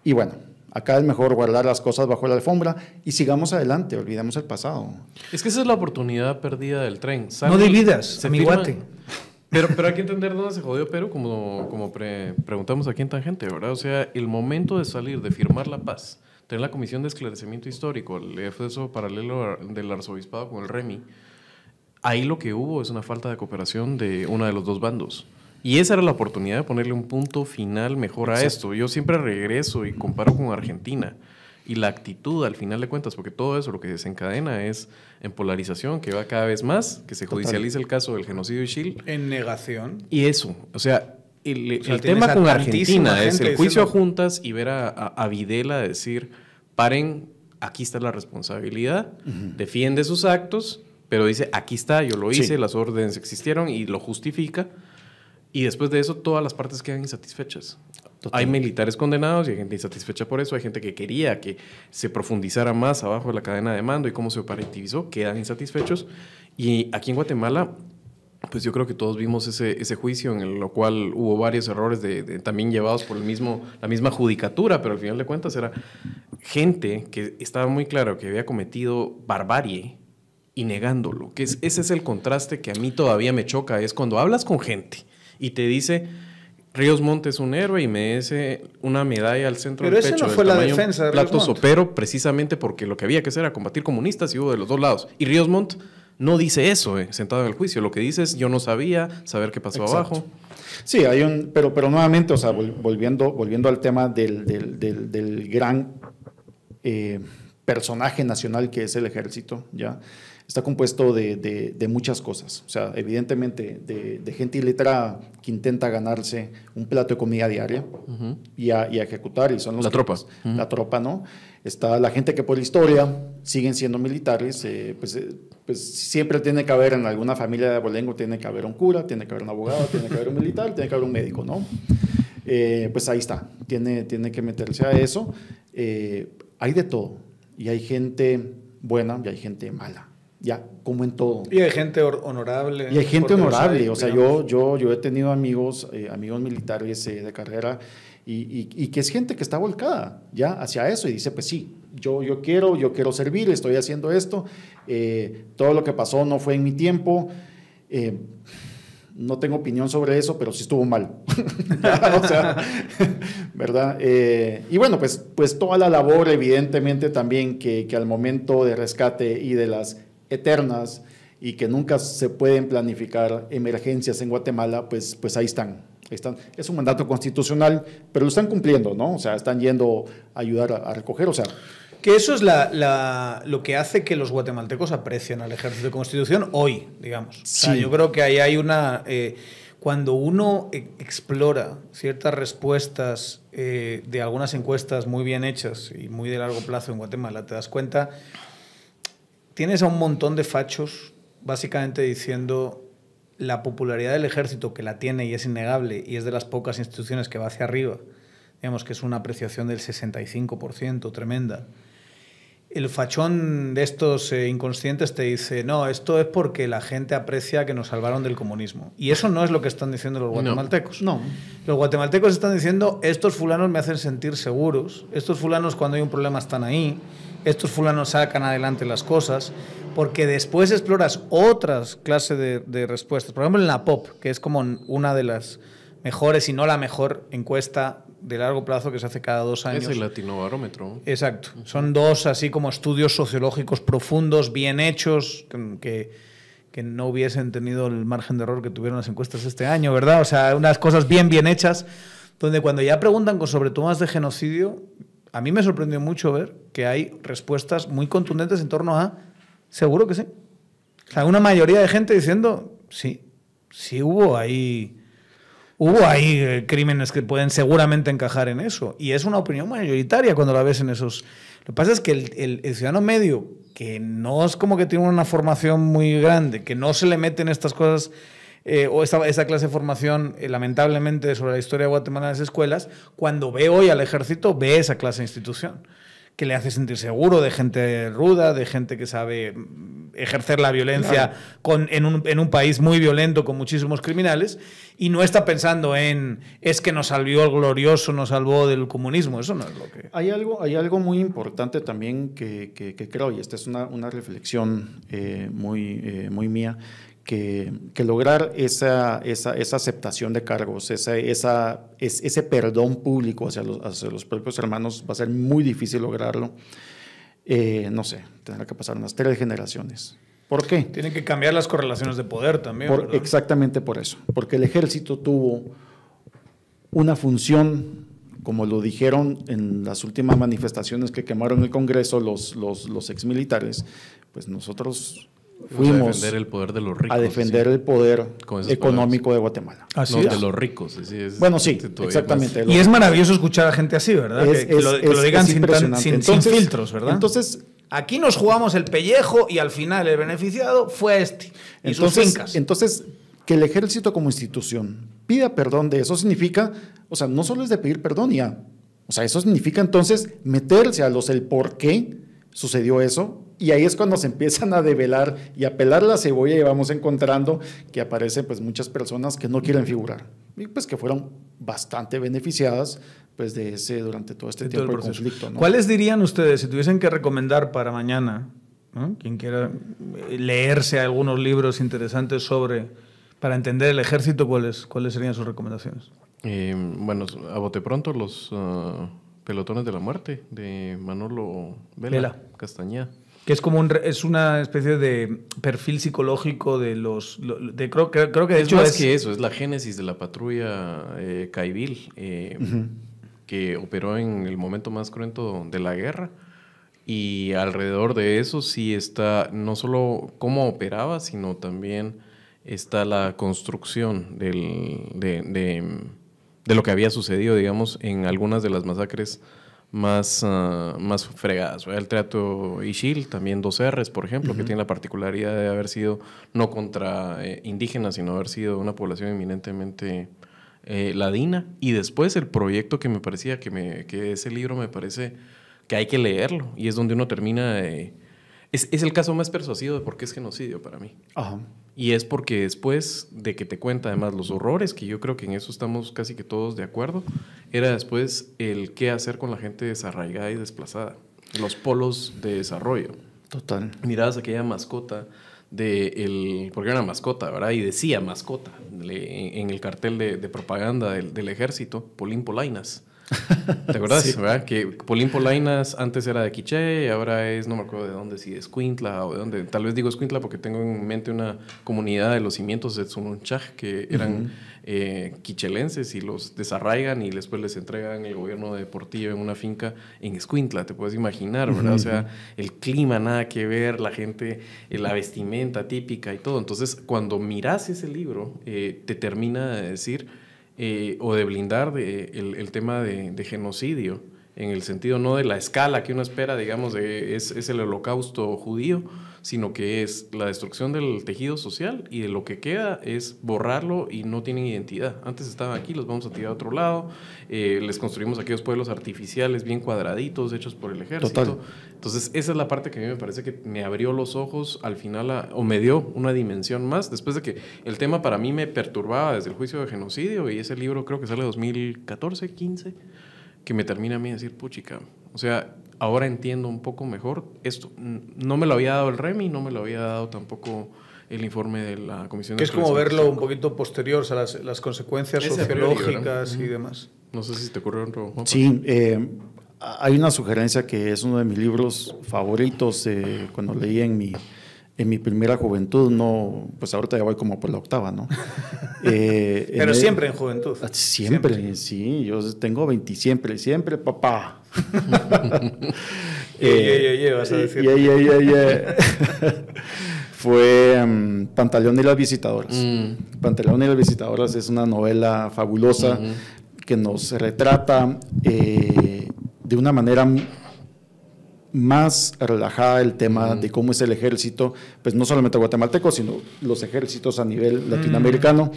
Y bueno, acá es mejor guardar las cosas bajo la alfombra y sigamos adelante, olvidemos el pasado. Es que esa es la oportunidad perdida del tren. No dividas, amiguate. Pero hay que entender dónde se jodió Perú, como preguntamos aquí en Tangente, ¿verdad? O sea, el momento de salir, de firmar la paz, tener la Comisión de Esclarecimiento Histórico, el esfuerzo paralelo del arzobispado con el REMI, ahí lo que hubo es una falta de cooperación de uno de los dos bandos. Y esa era la oportunidad de ponerle un punto final mejor a esto. Yo siempre regreso y comparo con Argentina. Y la actitud, al final de cuentas, porque todo eso lo que desencadena es en polarización, que va cada vez más, que se judicializa el caso del genocidio de Chile. En negación. Y eso, o sea, el tema con Argentina es el juicio a juntas y ver a Videla decir, paren, aquí está la responsabilidad, defiende sus actos, pero dice, aquí está, yo lo hice, las órdenes existieron y lo justifica. Y después de eso, todas las partes quedan insatisfechas. Hay militares condenados y hay gente insatisfecha por eso. Hay gente que quería que se profundizara más abajo de la cadena de mando y cómo se operativizó, quedan insatisfechos. Y aquí en Guatemala, pues yo creo que todos vimos ese juicio en lo cual hubo varios errores también llevados por la misma judicatura, pero al final de cuentas era gente que estaba muy claro que había cometido barbarie y negándolo. Ese es el contraste que a mí todavía me choca, es cuando hablas con gente y te dice, Ríos Montt es un héroe y merece una medalla al centro del pecho. Pero esa no fue la defensa de Ríos Montt. Sopero, precisamente porque lo que había que hacer era combatir comunistas y hubo de los dos lados. Y Ríos Montt no dice eso, sentado en el juicio. Lo que dice es, yo no sabía, saber qué pasó abajo. Sí, pero nuevamente, o sea, volviendo al tema del gran personaje nacional que es el ejército, ¿ya? Está compuesto de muchas cosas. O sea, evidentemente de gente iletrada que intenta ganarse un plato de comida diaria y a ejecutar. Y son los tropa. La tropa, ¿no? Está la gente que por historia siguen siendo militares. Pues siempre tiene que haber en alguna familia de abolengo, tiene que haber un cura, tiene que haber un abogado, tiene que haber un militar, tiene que haber un médico, ¿no? Pues ahí está. Tiene que meterse a eso. Hay de todo. Y hay gente buena y hay gente mala. Ya, como en todo. Y hay gente honorable. Y hay gente honorable. O sea, yo he tenido amigos militares de carrera y que es gente que está volcada ya hacia eso y dice, pues sí, yo quiero servir, estoy haciendo esto. Todo lo que pasó no fue en mi tiempo. No tengo opinión sobre eso, pero sí estuvo mal. O sea, ¿verdad? Y bueno, pues toda la labor, evidentemente, también que al momento de rescate y de las eternas y que nunca se pueden planificar emergencias en Guatemala, pues ahí están. Es un mandato constitucional, pero lo están cumpliendo, ¿no? O sea, están yendo a ayudar a recoger, o sea... Que eso es lo que hace que los guatemaltecos aprecien al ejército de Constitución hoy, digamos. Sí. O sea, yo creo que ahí hay una... cuando uno explora ciertas respuestas de algunas encuestas muy bien hechas y muy de largo plazo en Guatemala, te das cuenta... Tienes a un montón de fachos básicamente diciendo la popularidad del ejército, que la tiene y es innegable, y es de las pocas instituciones que va hacia arriba, digamos que es una apreciación del 65%, tremenda. El fachón de estos inconscientes te dice, no, esto es porque la gente aprecia que nos salvaron del comunismo. Y eso no es lo que están diciendo los guatemaltecos. No. Los guatemaltecos están diciendo, estos fulanos me hacen sentir seguros, estos fulanos cuando hay un problema están ahí, estos fulanos sacan adelante las cosas, porque después exploras otras clases de respuestas. Por ejemplo, en la POP, que es como una de las mejores, si no la mejor encuesta de largo plazo que se hace cada 2 años. Es el Latinobarómetro. Exacto. Son 2 así como estudios sociológicos profundos, bien hechos, que no hubiesen tenido el margen de error que tuvieron las encuestas este año, ¿verdad? O sea, unas cosas bien hechas, donde cuando ya preguntan sobre temas de genocidio, a mí me sorprendió mucho ver que hay respuestas muy contundentes en torno a seguro que sí. O sea, una mayoría de gente diciendo sí hubo ahí crímenes que pueden seguramente encajar en eso. Y es una opinión mayoritaria cuando la ves en esos. Lo que pasa es que el ciudadano medio, que no es como que tiene una formación muy grande, que no se le meten estas cosas, o esa clase de formación, lamentablemente, sobre la historia de Guatemala en las escuelas, cuando ve hoy al ejército, ve esa clase de institución, que le hace sentir seguro, de gente ruda, de gente que sabe ejercer la violencia en un país muy violento con muchísimos criminales, y no está pensando en es que nos salvó el glorioso, nos salvó del comunismo. Eso no es lo que... Hay algo muy importante también que creo, y esta es una reflexión muy mía, que lograr esa aceptación de cargos, ese perdón público hacia los propios hermanos va a ser muy difícil lograrlo. No sé, tendrá que pasar unas 3 generaciones. ¿Por qué? Tienen que cambiar las correlaciones de poder también. Exactamente por eso. Porque el ejército tuvo una función, como lo dijeron en las últimas manifestaciones que quemaron el Congreso los exmilitares, pues nosotros fuimos a defender el poder de los ricos. A defender el poder económico de Guatemala. Así es. De los ricos. Bueno, sí, exactamente. Y es maravilloso escuchar a gente así, ¿verdad? Que lo digan sin filtros, ¿verdad? Entonces, aquí nos jugamos el pellejo y al final el beneficiado fue y sus fincas. Entonces, que el ejército como institución pida perdón de eso significa, o sea, no solo es de pedir perdón ya, o sea, eso significa entonces meterse a el por qué sucedió eso. Y ahí es cuando se empiezan a develar y a pelar la cebolla y vamos encontrando que aparecen pues muchas personas que no quieren figurar y pues que fueron bastante beneficiadas pues durante todo este tiempo de conflicto, ¿no? ¿Cuáles dirían ustedes si tuviesen que recomendar para mañana, ¿no? Quien quiera leerse algunos libros interesantes para entender el ejército, cuáles serían sus recomendaciones? Bueno, a bote pronto los Pelotones de la Muerte de Manolo Vela. Castañeda. Que es como es una especie de perfil psicológico de creo que de hecho más que eso, es la génesis de la patrulla Caibil, que operó en el momento más cruento de la guerra, y alrededor de eso sí está no solo cómo operaba, sino también está la construcción de lo que había sucedido, digamos, en algunas de las masacres más fregadas. El Teatro Ixil, también 2Rs, por ejemplo, que tiene la particularidad de haber sido no contra indígenas, sino haber sido una población eminentemente ladina. Y después el proyecto que me parecía, que ese libro me parece que hay que leerlo, y es donde uno termina... Es el caso más persuasivo de por qué es genocidio para mí. Ajá. Y es porque después de que te cuenta además los horrores, que yo creo que en eso estamos casi que todos de acuerdo, era después el qué hacer con la gente desarraigada y desplazada, los polos de desarrollo. Total. Mirabas aquella mascota porque era una mascota, ¿verdad? Y decía mascota en el cartel de propaganda del ejército, Polín Polainas. ¿Te acuerdas? Sí. ¿Verdad? Que Polín Polainas antes era de Quiché y ahora no me acuerdo de dónde, si de Escuintla o de dónde. Tal vez digo Escuintla porque tengo en mente una comunidad de los cimientos de Tzununchaj que eran quichelenses y los desarraigan y después les entregan el gobierno de Portillo en una finca en Escuintla, te puedes imaginar, ¿verdad? O sea, el clima nada que ver, la gente, la vestimenta típica y todo. Entonces, cuando miras ese libro, te termina de decir... o de blindar el tema de genocidio, en el sentido no de la escala que uno espera, digamos, es el holocausto judío, sino que es la destrucción del tejido social y de lo que queda es borrarlo y no tienen identidad. Antes estaban aquí, los vamos a tirar a otro lado, les construimos aquellos pueblos artificiales bien cuadraditos, hechos por el ejército. Total. Entonces, esa es la parte que a mí me parece que me abrió los ojos al final, o me dio una dimensión más, después de que el tema para mí me perturbaba desde el juicio de genocidio, y ese libro creo que sale 2014, 15, que me termina a mí de decir, puchica, o sea, ahora entiendo un poco mejor esto. No me lo había dado el REMI, no me lo había dado tampoco el informe de la Comisión de... Que es como verlo un poquito posterior, o sea, las consecuencias sociológicas y demás. No sé si te ocurrió otro. Sí, hay una sugerencia que es uno de mis libros favoritos cuando leí en mi primera juventud, no, pues ahorita ya voy como por la octava, ¿no? Pero siempre en juventud. Siempre, sí, yo tengo 20, siempre, papá. Vas a decir. Fue Pantaleón y las visitadoras. Pantaleón y las visitadoras es una novela fabulosa que nos retrata de una manera más relajada el tema de cómo es el ejército, pues no solamente guatemalteco, sino los ejércitos a nivel latinoamericano.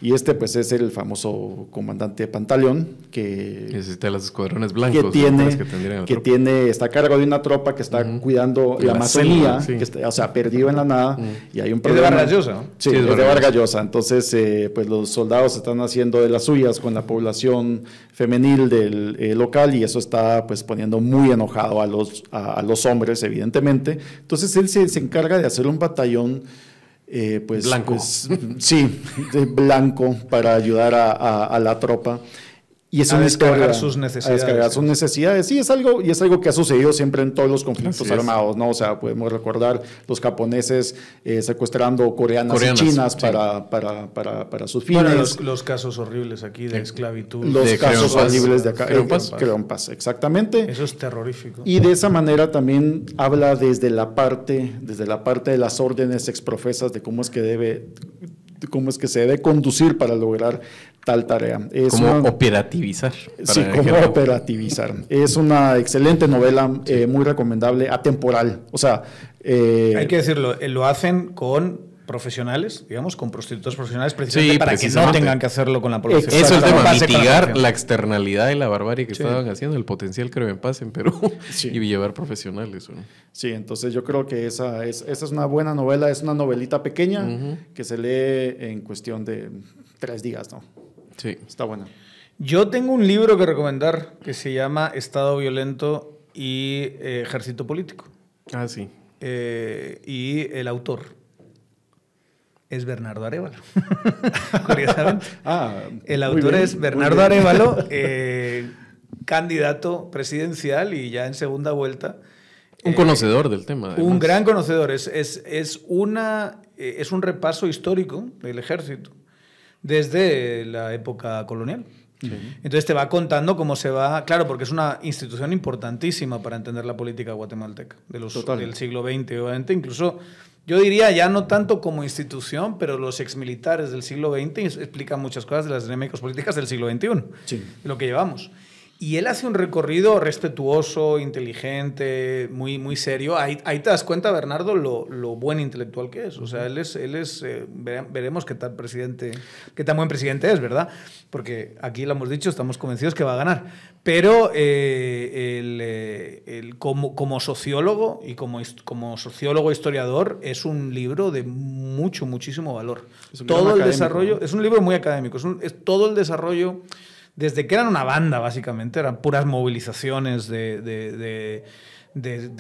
Y pues es el famoso comandante Pantaleón, que necesita los escuadrones blancos, está a cargo de una tropa que está cuidando la Amazonía, que está, o sea, perdido en la nada, y hay un problema. Es de Vargas Llosa, ¿no? Sí, es de Vargas Llosa. Entonces, pues los soldados están haciendo de las suyas con la población femenil del local, y eso está pues poniendo muy enojado a los hombres, evidentemente. Entonces él se encarga de hacer un batallón blanco. Blanco, para ayudar a la tropa. Y es a una descargar historia, sus necesidades. A descargar sus necesidades. Sí, es algo que ha sucedido siempre en todos los conflictos armados, ¿no? O sea, podemos recordar los japoneses secuestrando coreanas y chinas para sus fines. Bueno, los casos horribles aquí de esclavitud. Los casos horribles de acá. Creón Paz, exactamente. Eso es terrorífico. Y de esa manera también habla desde la parte de las órdenes exprofesas de cómo es que se debe conducir para lograr tal tarea. ¿Cómo operativizar? Sí, cómo operativizar. Es una excelente novela, muy recomendable, atemporal. O sea... hay que decirlo, lo hacen con profesionales, digamos, con prostitutas profesionales, precisamente para que no tengan que hacerlo con la población. Eso es el tema, mitigar la externalidad y la barbarie que estaban haciendo, el potencial Creón Paz en Perú, y llevar profesionales, ¿no? Sí, entonces yo creo que esa es una buena novela, es una novelita pequeña que se lee en cuestión de 3 días, ¿no? Sí. Está buena. Yo tengo un libro que recomendar que se llama Estado Violento y Ejército Político. Ah, sí. Y el autor es Bernardo Arévalo. Curiosamente. El autor es Bernardo Arévalo, candidato presidencial y ya en segunda vuelta. Un conocedor del tema. Además. Un gran conocedor. Es un repaso histórico del ejército desde la época colonial. Entonces te va contando cómo se va... Claro, porque es una institución importantísima para entender la política guatemalteca del siglo XX, obviamente. Incluso, yo diría, ya no tanto como institución, pero los exmilitares del siglo XX explican muchas cosas de las dinámicas políticas del siglo XXI, lo que llevamos. Y él hace un recorrido respetuoso, inteligente, muy, muy serio. Ahí te das cuenta, Bernardo, lo buen intelectual que es. O sea, él es veremos qué tan buen presidente es, ¿verdad? Porque aquí lo hemos dicho, estamos convencidos que va a ganar. Pero como sociólogo y como sociólogo historiador, es un libro de muchísimo valor. Todo el desarrollo, es un libro muy académico, es todo el desarrollo. Desde que eran una banda, básicamente, eran puras movilizaciones de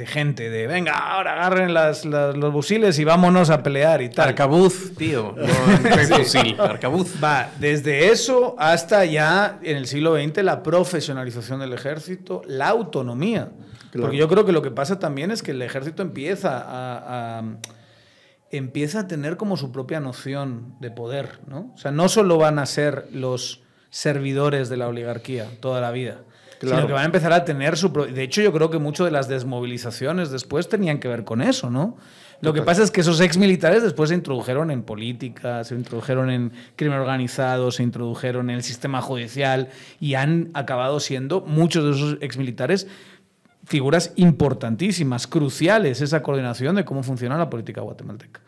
gente, de venga, ahora agarren los fusiles y vámonos a pelear y tal. Arcabuz, tío, no fusil, arcabuz. Va, desde eso hasta ya en el siglo XX la profesionalización del ejército, la autonomía. Claro. Porque yo creo que lo que pasa también es que el ejército empieza a tener como su propia noción de poder, ¿no? O sea, no solo van a ser los servidores de la oligarquía toda la vida, sino que van a empezar a tener su... De hecho, yo creo que mucho de las desmovilizaciones después tenían que ver con eso, ¿no? Lo que pasa es que esos exmilitares después se introdujeron en política, se introdujeron en crimen organizado, se introdujeron en el sistema judicial y han acabado siendo muchos de esos exmilitares figuras importantísimas, cruciales, esa coordinación de cómo funciona la política guatemalteca.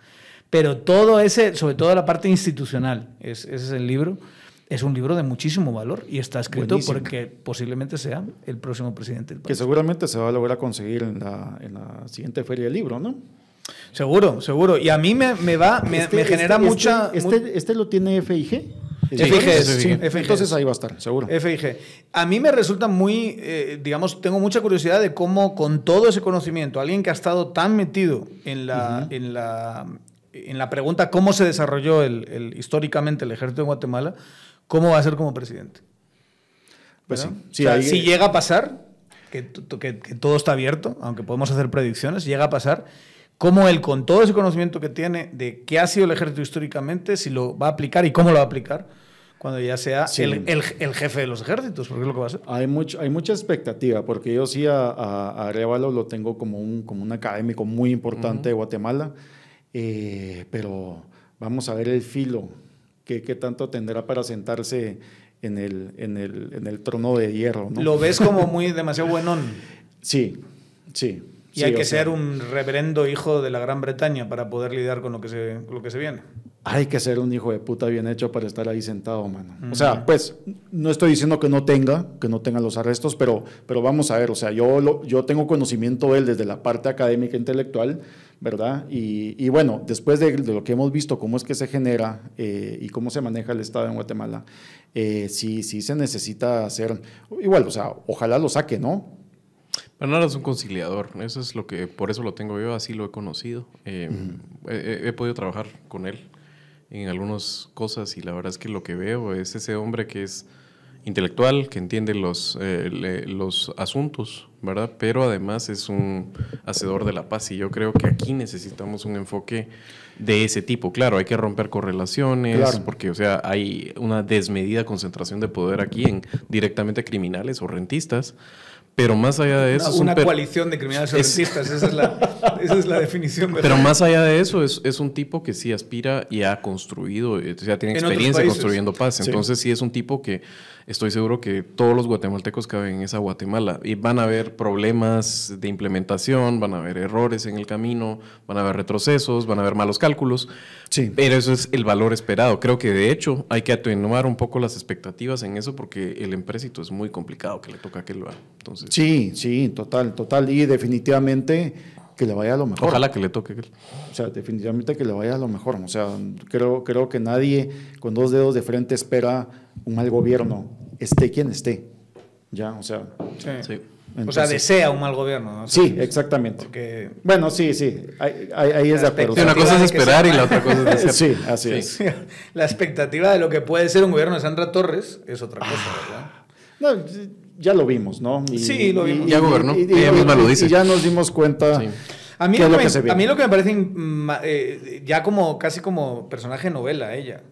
Pero todo ese, sobre todo la parte institucional, ese es el libro. Es un libro de muchísimo valor y está escrito porque posiblemente sea el próximo presidente del país. Que seguramente se va a lograr conseguir en la siguiente feria del libro, ¿no? Seguro. Y a mí me genera mucha... ¿Este lo tiene FIG? FIG. Entonces ahí va a estar, seguro. FIG. A mí me resulta muy, tengo mucha curiosidad de cómo con todo ese conocimiento, alguien que ha estado tan metido en la pregunta cómo se desarrolló históricamente el ejército de Guatemala, ¿cómo va a ser como presidente? Pues sí. Si llega a pasar, que todo está abierto, aunque podemos hacer predicciones, llega a pasar, cómo él, con todo ese conocimiento que tiene de qué ha sido el ejército históricamente, si lo va a aplicar y cómo lo va a aplicar, cuando ya sea Sí. el jefe de los ejércitos, porque es lo que va a ser. Hay mucha expectativa, porque yo sí a Arévalo lo tengo como un académico muy importante de Guatemala, pero vamos a ver el filo, qué tanto tendrá para sentarse en el trono de hierro, ¿no? Lo ves como demasiado buenón. Sí. Y hay que ser un reverendo hijo de la Gran Bretaña para poder lidiar con lo que se viene. Hay que ser un hijo de puta bien hecho para estar ahí sentado, mano. O sea, pues, no estoy diciendo que no tenga los arrestos, pero vamos a ver, o sea, yo tengo conocimiento de él desde la parte académica intelectual, ¿verdad? Y bueno, después de lo que hemos visto, cómo es que se genera y cómo se maneja el Estado en Guatemala, sí se necesita hacer, igual, o sea, ojalá lo saque, ¿no? Pero no es un conciliador, eso es por eso lo tengo yo, así lo he conocido. He podido trabajar con él en algunas cosas y la verdad es que lo que veo es ese hombre que es intelectual, que entiende los asuntos, ¿verdad? Pero además es un hacedor de la paz y yo creo que aquí necesitamos un enfoque de ese tipo. Claro, hay que romper correlaciones, claro, porque o sea, hay una desmedida concentración de poder aquí en directamente criminales o rentistas. Pero más allá de eso... Una coalición de criminales rentistas, esa es la definición. Pero más allá de eso, es un tipo que sí aspira y ha construido, o sea, tiene experiencia construyendo paz. Entonces sí es un tipo que estoy seguro que todos los guatemaltecos caben en esa Guatemala. Y van a haber problemas de implementación, van a haber errores en el camino, van a haber retrocesos, van a haber malos cálculos. Sí. Pero eso es el valor esperado. Creo que de hecho hay que atenuar un poco las expectativas en eso porque el empréstito es muy complicado que le toca a que lo haga. Entonces, sí, total. Y definitivamente que le vaya a lo mejor. ojalá que le toque. O sea, definitivamente que le vaya a lo mejor. O sea, creo que nadie con dos dedos de frente espera un mal gobierno, esté quien esté. Ya, o sea. Sí. Entonces, o sea, desea un mal gobierno, ¿no? Sí, exactamente. Porque Bueno, sí. Ahí es de acuerdo. Sí, una cosa es esperar y la otra cosa es desear. Sí, así es. la expectativa de lo que puede ser un gobierno de Sandra Torres es otra cosa, ¿verdad? No, ya lo vimos, ¿no? Sí, lo vimos. Ya gobernó, ella misma lo dice. Y ya nos dimos cuenta. Sí. A mí, ¿Qué es lo que se a viene? mí lo que me parece ya casi como personaje de novela ella.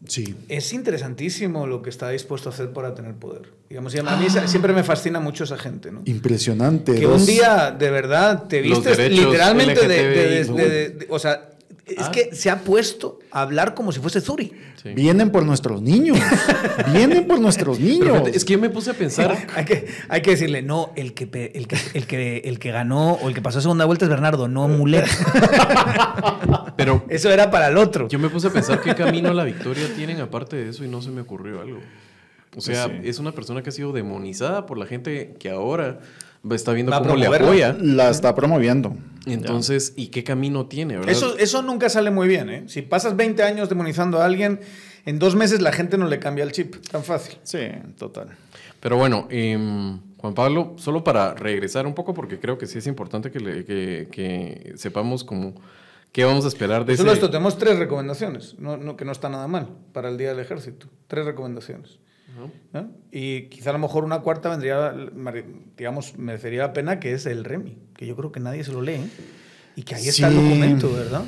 Sí. Es interesantísimo lo que está dispuesto a hacer para tener poder. Digamos, y a mí siempre me fascina mucho esa gente, ¿no? Impresionante. Que un día, de verdad, te Los vistes derechos literalmente LGTBI. o sea, es que se ha puesto a hablar como si fuese Zuri. Sí. Vienen por nuestros niños. Vienen por nuestros Pero niños. fíjate, es que yo me puse a pensar. Hay que decirle, no, el que ganó o el que pasó a segunda vuelta es Bernardo, no Mulet. Pero Eso era para el otro. yo me puse a pensar qué camino a la victoria tienen aparte de eso y no se me ocurrió algo. O sea, Sí. es una persona que ha sido demonizada por la gente que ahora está viendo Va a cómo le promoverla. apoya. La está promoviendo. Entonces, ¿y qué camino tiene, verdad? Eso nunca sale muy bien, ¿eh? Si pasas 20 años demonizando a alguien, en 2 meses la gente no le cambia el chip. Tan fácil. Sí, total. Pero bueno, Juan Pablo, solo para regresar un poco, porque creo que sí es importante que sepamos como qué vamos a esperar de Solo ese... esto, tenemos 3 recomendaciones, que no está nada mal para el Día del Ejército. 3 recomendaciones. ¿No? Y quizá a lo mejor una cuarta vendría, digamos, merecería la pena, que es el REMI, que yo creo que nadie se lo lee. Y que ahí está el Sí. documento, ¿verdad?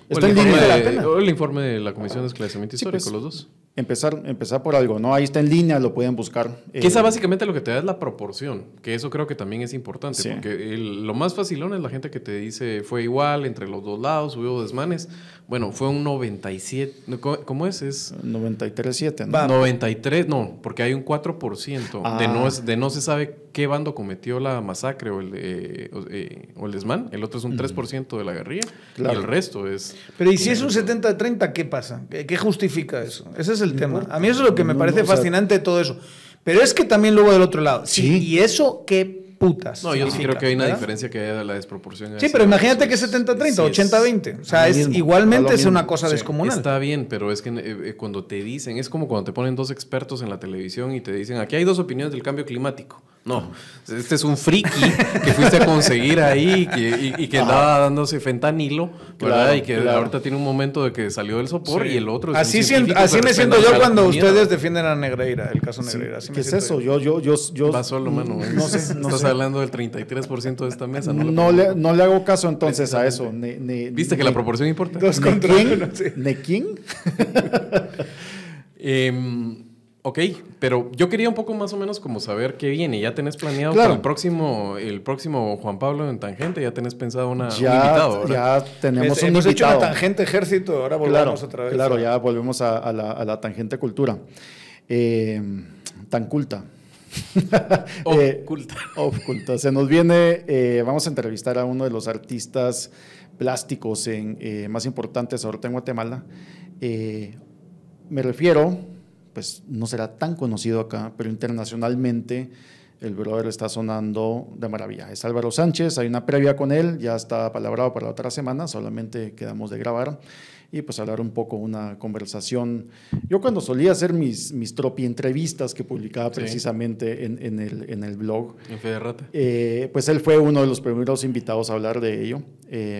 Está en el, informe línea. de, el informe de la Comisión de Esclarecimiento Sí, Histórico, pues, los dos. Empezar por algo, ¿no? Ahí está en línea, lo pueden buscar. Que esa básicamente lo que te da es la proporción, que eso creo que también es importante, Sí. porque lo más facilón es la gente que te dice fue igual entre los dos lados, hubo desmanes. Bueno, fue un 97, ¿cómo es? Es 93.7, ¿no? Va. 93, no, porque hay un 4% de no se sabe qué bando cometió la masacre o el desmán, el otro es un 3% de la guerrilla Claro. y el resto es... Pero ¿y si es un 70-30, qué pasa? ¿Qué justifica eso? Ese es el tema. importa. A mí eso es lo que me No, parece o sea, fascinante de todo eso. Pero es que también luego del otro lado. Sí. ¿Y eso qué putas? No, yo sí significa, creo que hay una ¿verdad? diferencia que haya la desproporción. Sí, esa. pero imagínate que es Sí, 70-30, sí, 80-20. O sea, lo es mismo, igualmente lo es una mismo, cosa sí. descomunal. Está bien, pero es que cuando te dicen, es como cuando te ponen 2 expertos en la televisión y te dicen, aquí hay 2 opiniones del cambio climático. No, este es un friki que fuiste a conseguir ahí y que andaba dándose fentanilo, ¿verdad? Claro, Y que claro. ahorita tiene un momento de que salió del sopor y el otro es Así, un científico así que me siento respeta yo la cuando comunidad. ustedes defienden a Negreira, el caso Sí. Negreira. Así me ¿Qué es siento eso? yo. Yo Va solo, mano. No sé, no Estás sé. hablando del 33% de esta mesa. No le hago caso entonces a eso. ¿Viste que la proporción importa? Dos ¿Ne contra quién? uno, sí. ¿Ne quién? Ok, pero yo quería un poco más o menos como saber qué viene. ¿Ya tenés planeado Claro. para el próximo Juan Pablo en Tangente? ¿Ya tenés pensado un invitado, ¿verdad? Ya tenemos un Hemos hecho invitado. una tangente ejército, ahora volvemos otra vez. Claro, ya volvemos a la tangente cultura. Tan culta. Oculta. Oculta. Se nos viene, vamos a entrevistar a uno de los artistas plásticos más importantes ahorita en Guatemala. Me refiero, pues no será tan conocido acá, pero internacionalmente el brother está sonando de maravilla. Es Álvaro Sánchez, hay una previa con él, ya está palabrado para la otra semana, solamente quedamos de grabar y pues hablar un poco, una conversación. Yo cuando solía hacer mis tropi entrevistas que publicaba precisamente en el blog, En Fe de Rata. pues él fue uno de los primeros invitados a hablar de ello.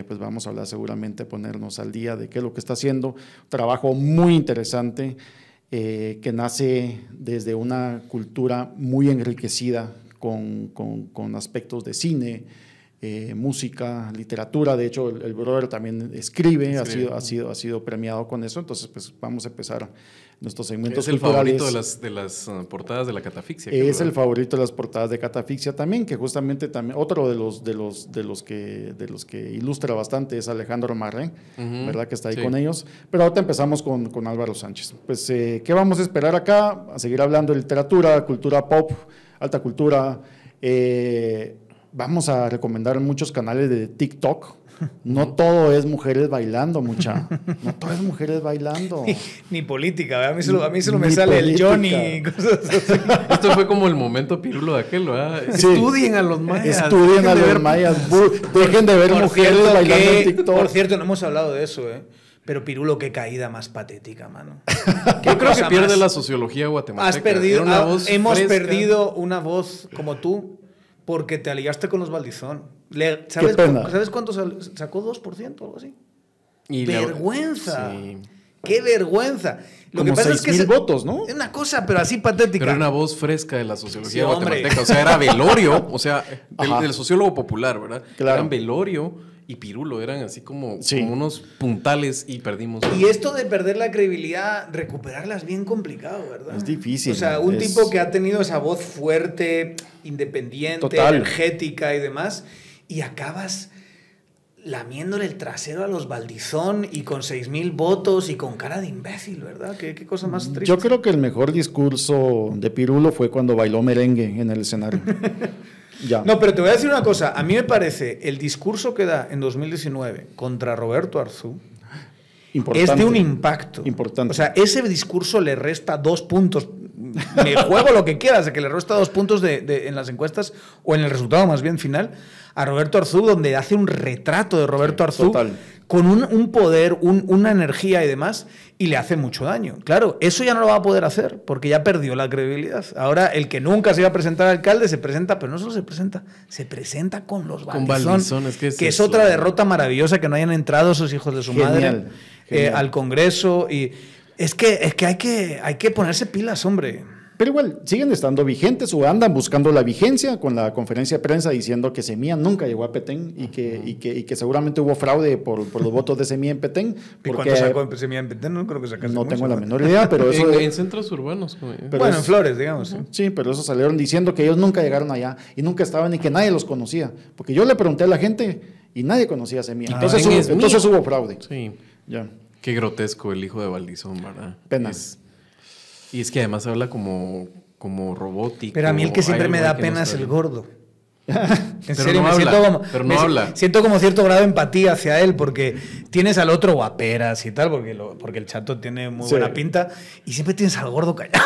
Pues vamos a hablar seguramente, ponernos al día de qué es lo que está haciendo. Trabajo muy interesante que nace desde una cultura muy enriquecida con aspectos de cine, música, literatura. De hecho, el brother también escribe. Ha sido premiado con eso. Entonces, pues vamos a empezar nuestros segmentos culturales. Es el favorito de las portadas de la Catafixia. Es el favorito de las portadas de Catafixia también, que justamente también otro de los que ilustra bastante es Alejandro Marré, ¿verdad? Que está ahí con ellos. Pero ahorita empezamos con Álvaro Sánchez. Pues, ¿qué vamos a esperar acá? A seguir hablando de literatura, cultura pop, alta cultura. Vamos a recomendar muchos canales de TikTok. No todo es mujeres bailando, mucha. No todo es mujeres bailando. Ni política, ¿verdad? A mí solo me Ni sale política. el Johnny. Cosas así. Esto fue como el momento pirulo de aquel, ¿verdad? Sí. Estudien a los mayas. Estudien a los mayas. Dejen de ver Por mujeres cierto, bailando en TikTok. Por cierto, no hemos hablado de eso, ¿eh? Pero Pirulo, qué caída más patética, mano. Yo creo que pierde la sociología guatemalteca. Has perdido, Era una voz hemos fresca. perdido una voz como tú porque te aliaste con los Baldizón. Qué pena. ¿Sabes cuánto sacó? 2% o algo así. Y ¡Vergüenza! Sí. ¡Qué vergüenza! Lo Como que pasa es que 6,000 votos, ¿no? Es una cosa, pero así patética. Pero era una voz fresca de la sociología Sí, hombre. guatemalteca. O sea, era velorio, o sea, Ajá. del sociólogo popular, ¿verdad? Claro. Eran velorio y pirulo, eran así como, Sí. como unos puntales y perdimos. Y esto de perder la credibilidad, recuperarla es bien complicado, ¿verdad? Es difícil. O sea, un tipo que ha tenido esa voz fuerte, independiente, Total. energética y demás, y acabas lamiéndole el trasero a los Baldizón y con 6,000 votos y con cara de imbécil, ¿verdad? Qué cosa más triste. Yo creo que el mejor discurso de Pirulo fue cuando bailó merengue en el escenario. Ya. No, pero te voy a decir una cosa. A mí me parece el discurso que da en 2019 contra Roberto Arzú Importante. es de un impacto. Importante. O sea, ese discurso le resta 2 puntos. Me juego lo que quieras, de que le resta 2 puntos en las encuestas o en el resultado más bien final a Roberto Arzú, donde hace un retrato de Roberto Arzú total. con un poder, una energía y demás, y le hace mucho daño. Claro, eso ya no lo va a poder hacer porque ya perdió la credibilidad. Ahora, el que nunca se iba a presentar al alcalde se presenta, pero no solo se presenta con los Con Baldizón, Baldizón, es que es eso. otra derrota maravillosa, que no hayan entrado esos hijos de su Genial, madre genial. al Congreso. Y es que hay que ponerse pilas, hombre. Pero igual, siguen estando vigentes o andan buscando la vigencia con la conferencia de prensa diciendo que Semilla nunca llegó a Petén y que seguramente hubo fraude por los votos de Semilla en Petén. ¿Y cuánto sacó Semilla en Petén? No creo que sacase No mucho, tengo la ¿no? menor idea, pero eso... En centros urbanos. Pero bueno, es- en Flores, digamos. ¿Sí? Sí, pero eso salieron diciendo que ellos nunca llegaron allá y nunca estaban y que nadie los conocía. Porque yo le pregunté a la gente y nadie conocía a Semilla. Ah, Entonces, es entonces mío. hubo fraude. Sí. Ya. Qué grotesco el hijo de Baldizón, ¿verdad? Pena. Y es que además habla como robótico. Pero a mí el que siempre Hay me algo da ahí que no pena es está el bien. gordo. En Pero serio, no me habla, siento como, pero no habla. siento como cierto grado de empatía hacia él, porque tienes al otro guaperas y tal, porque el chato tiene muy Sí. buena pinta, y siempre tienes al gordo callado.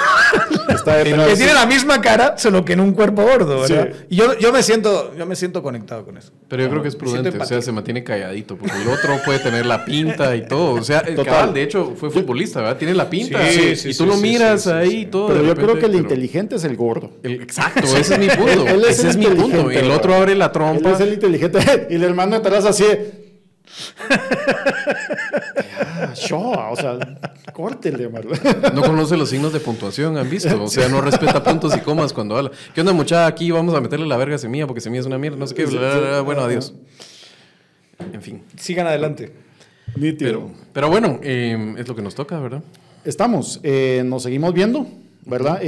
Está de Que pena. tiene la misma cara, solo que en un cuerpo gordo, ¿verdad? Sí. Y yo me siento conectado con eso. Pero yo creo que es Me siento prudente, o sea, empático. se mantiene calladito, porque el otro puede tener la pinta y todo. O sea, el Total. cabal, de hecho, fue futbolista, ¿verdad? Tiene la pinta. Sí, y tú lo sí, miras sí, ahí sí. y todo. Pero de yo creo repente, que el pero- inteligente es el gordo. Exacto, ese es mi punto. Él es ese el es mi punto. inteligente, El otro ¿verdad? abre la Él trompa. es el inteligente y el hermano de atrás así. O sea, córtele, ¿verdad? No conoce los signos de puntuación, ¿han visto? O sea, no respeta puntos y comas cuando habla. ¿Qué onda, muchacha? Aquí vamos a meterle la verga a Semilla porque Semilla es una mierda, no sé qué. Bla, bla, bla. Bueno, adiós. En fin. Sigan adelante. Nítido. Pero bueno, es lo que nos toca, ¿verdad? Estamos, nos seguimos viendo, ¿verdad?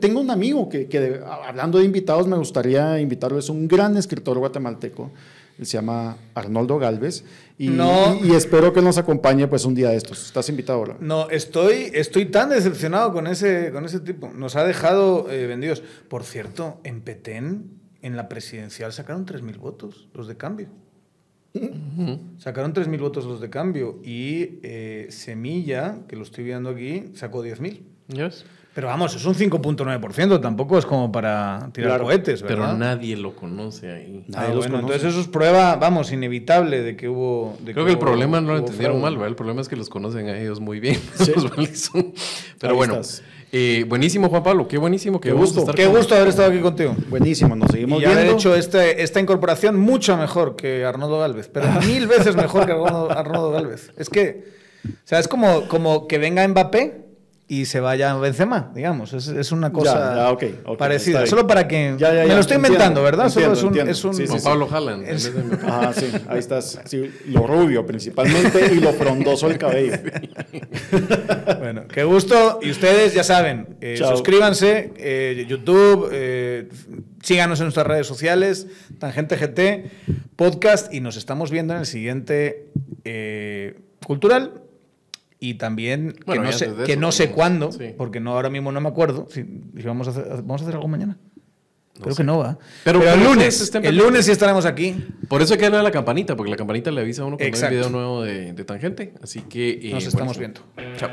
Tengo un amigo que, hablando de invitados, me gustaría invitarlo, es un gran escritor guatemalteco, él se llama Arnoldo Galvez, y espero que nos acompañe pues un día de estos. ¿Estás invitado ahora? No, estoy tan decepcionado con ese tipo, nos ha dejado vendidos. Por cierto, en Petén, en la presidencial, sacaron 3.000 votos, los de Cambio. Sacaron 3.000 votos los de Cambio y Semilla, que lo estoy viendo aquí, sacó 10.000. Yes. Pero vamos, es un 5.9%, tampoco es como para tirar cohetes, ¿verdad? Pero nadie lo conoce ahí. Entonces eso es prueba, vamos, inevitable de que hubo... Creo que el problema no lo entendieron mal, ¿verdad? El problema es que los conocen a ellos muy bien. Sí. Pero ahí bueno, buenísimo, Juan Pablo, qué buenísimo. Qué gusto haber estado aquí contigo. Buenísimo, nos seguimos viendo. Y haber hecho esta incorporación mucho mejor que Arnoldo Galvez, pero 1000 veces mejor que Arnoldo Galvez. Es que, o sea, es como que venga Mbappé y se vaya Benzema, digamos. Es una cosa okay, parecida. Solo para que... Me lo estoy inventando, ¿verdad? Entiendo, Solo es un... Juan Pablo Haaland. Sí, ahí estás. Sí, lo rubio principalmente y lo frondoso el cabello. Bueno, qué gusto. Y ustedes ya saben, suscríbanse, YouTube, síganos en nuestras redes sociales, Tangente GT, podcast, y nos estamos viendo en el siguiente Cultural. Y también, que no sé cuándo, porque ahora mismo no me acuerdo, si vamos a hacer algo mañana. Creo que no va. Pero el lunes sí estaremos aquí. Por eso hay que darle a la campanita, porque la campanita le avisa a uno cuando hay un video nuevo de Tangente. Así que... nos estamos viendo. Chao.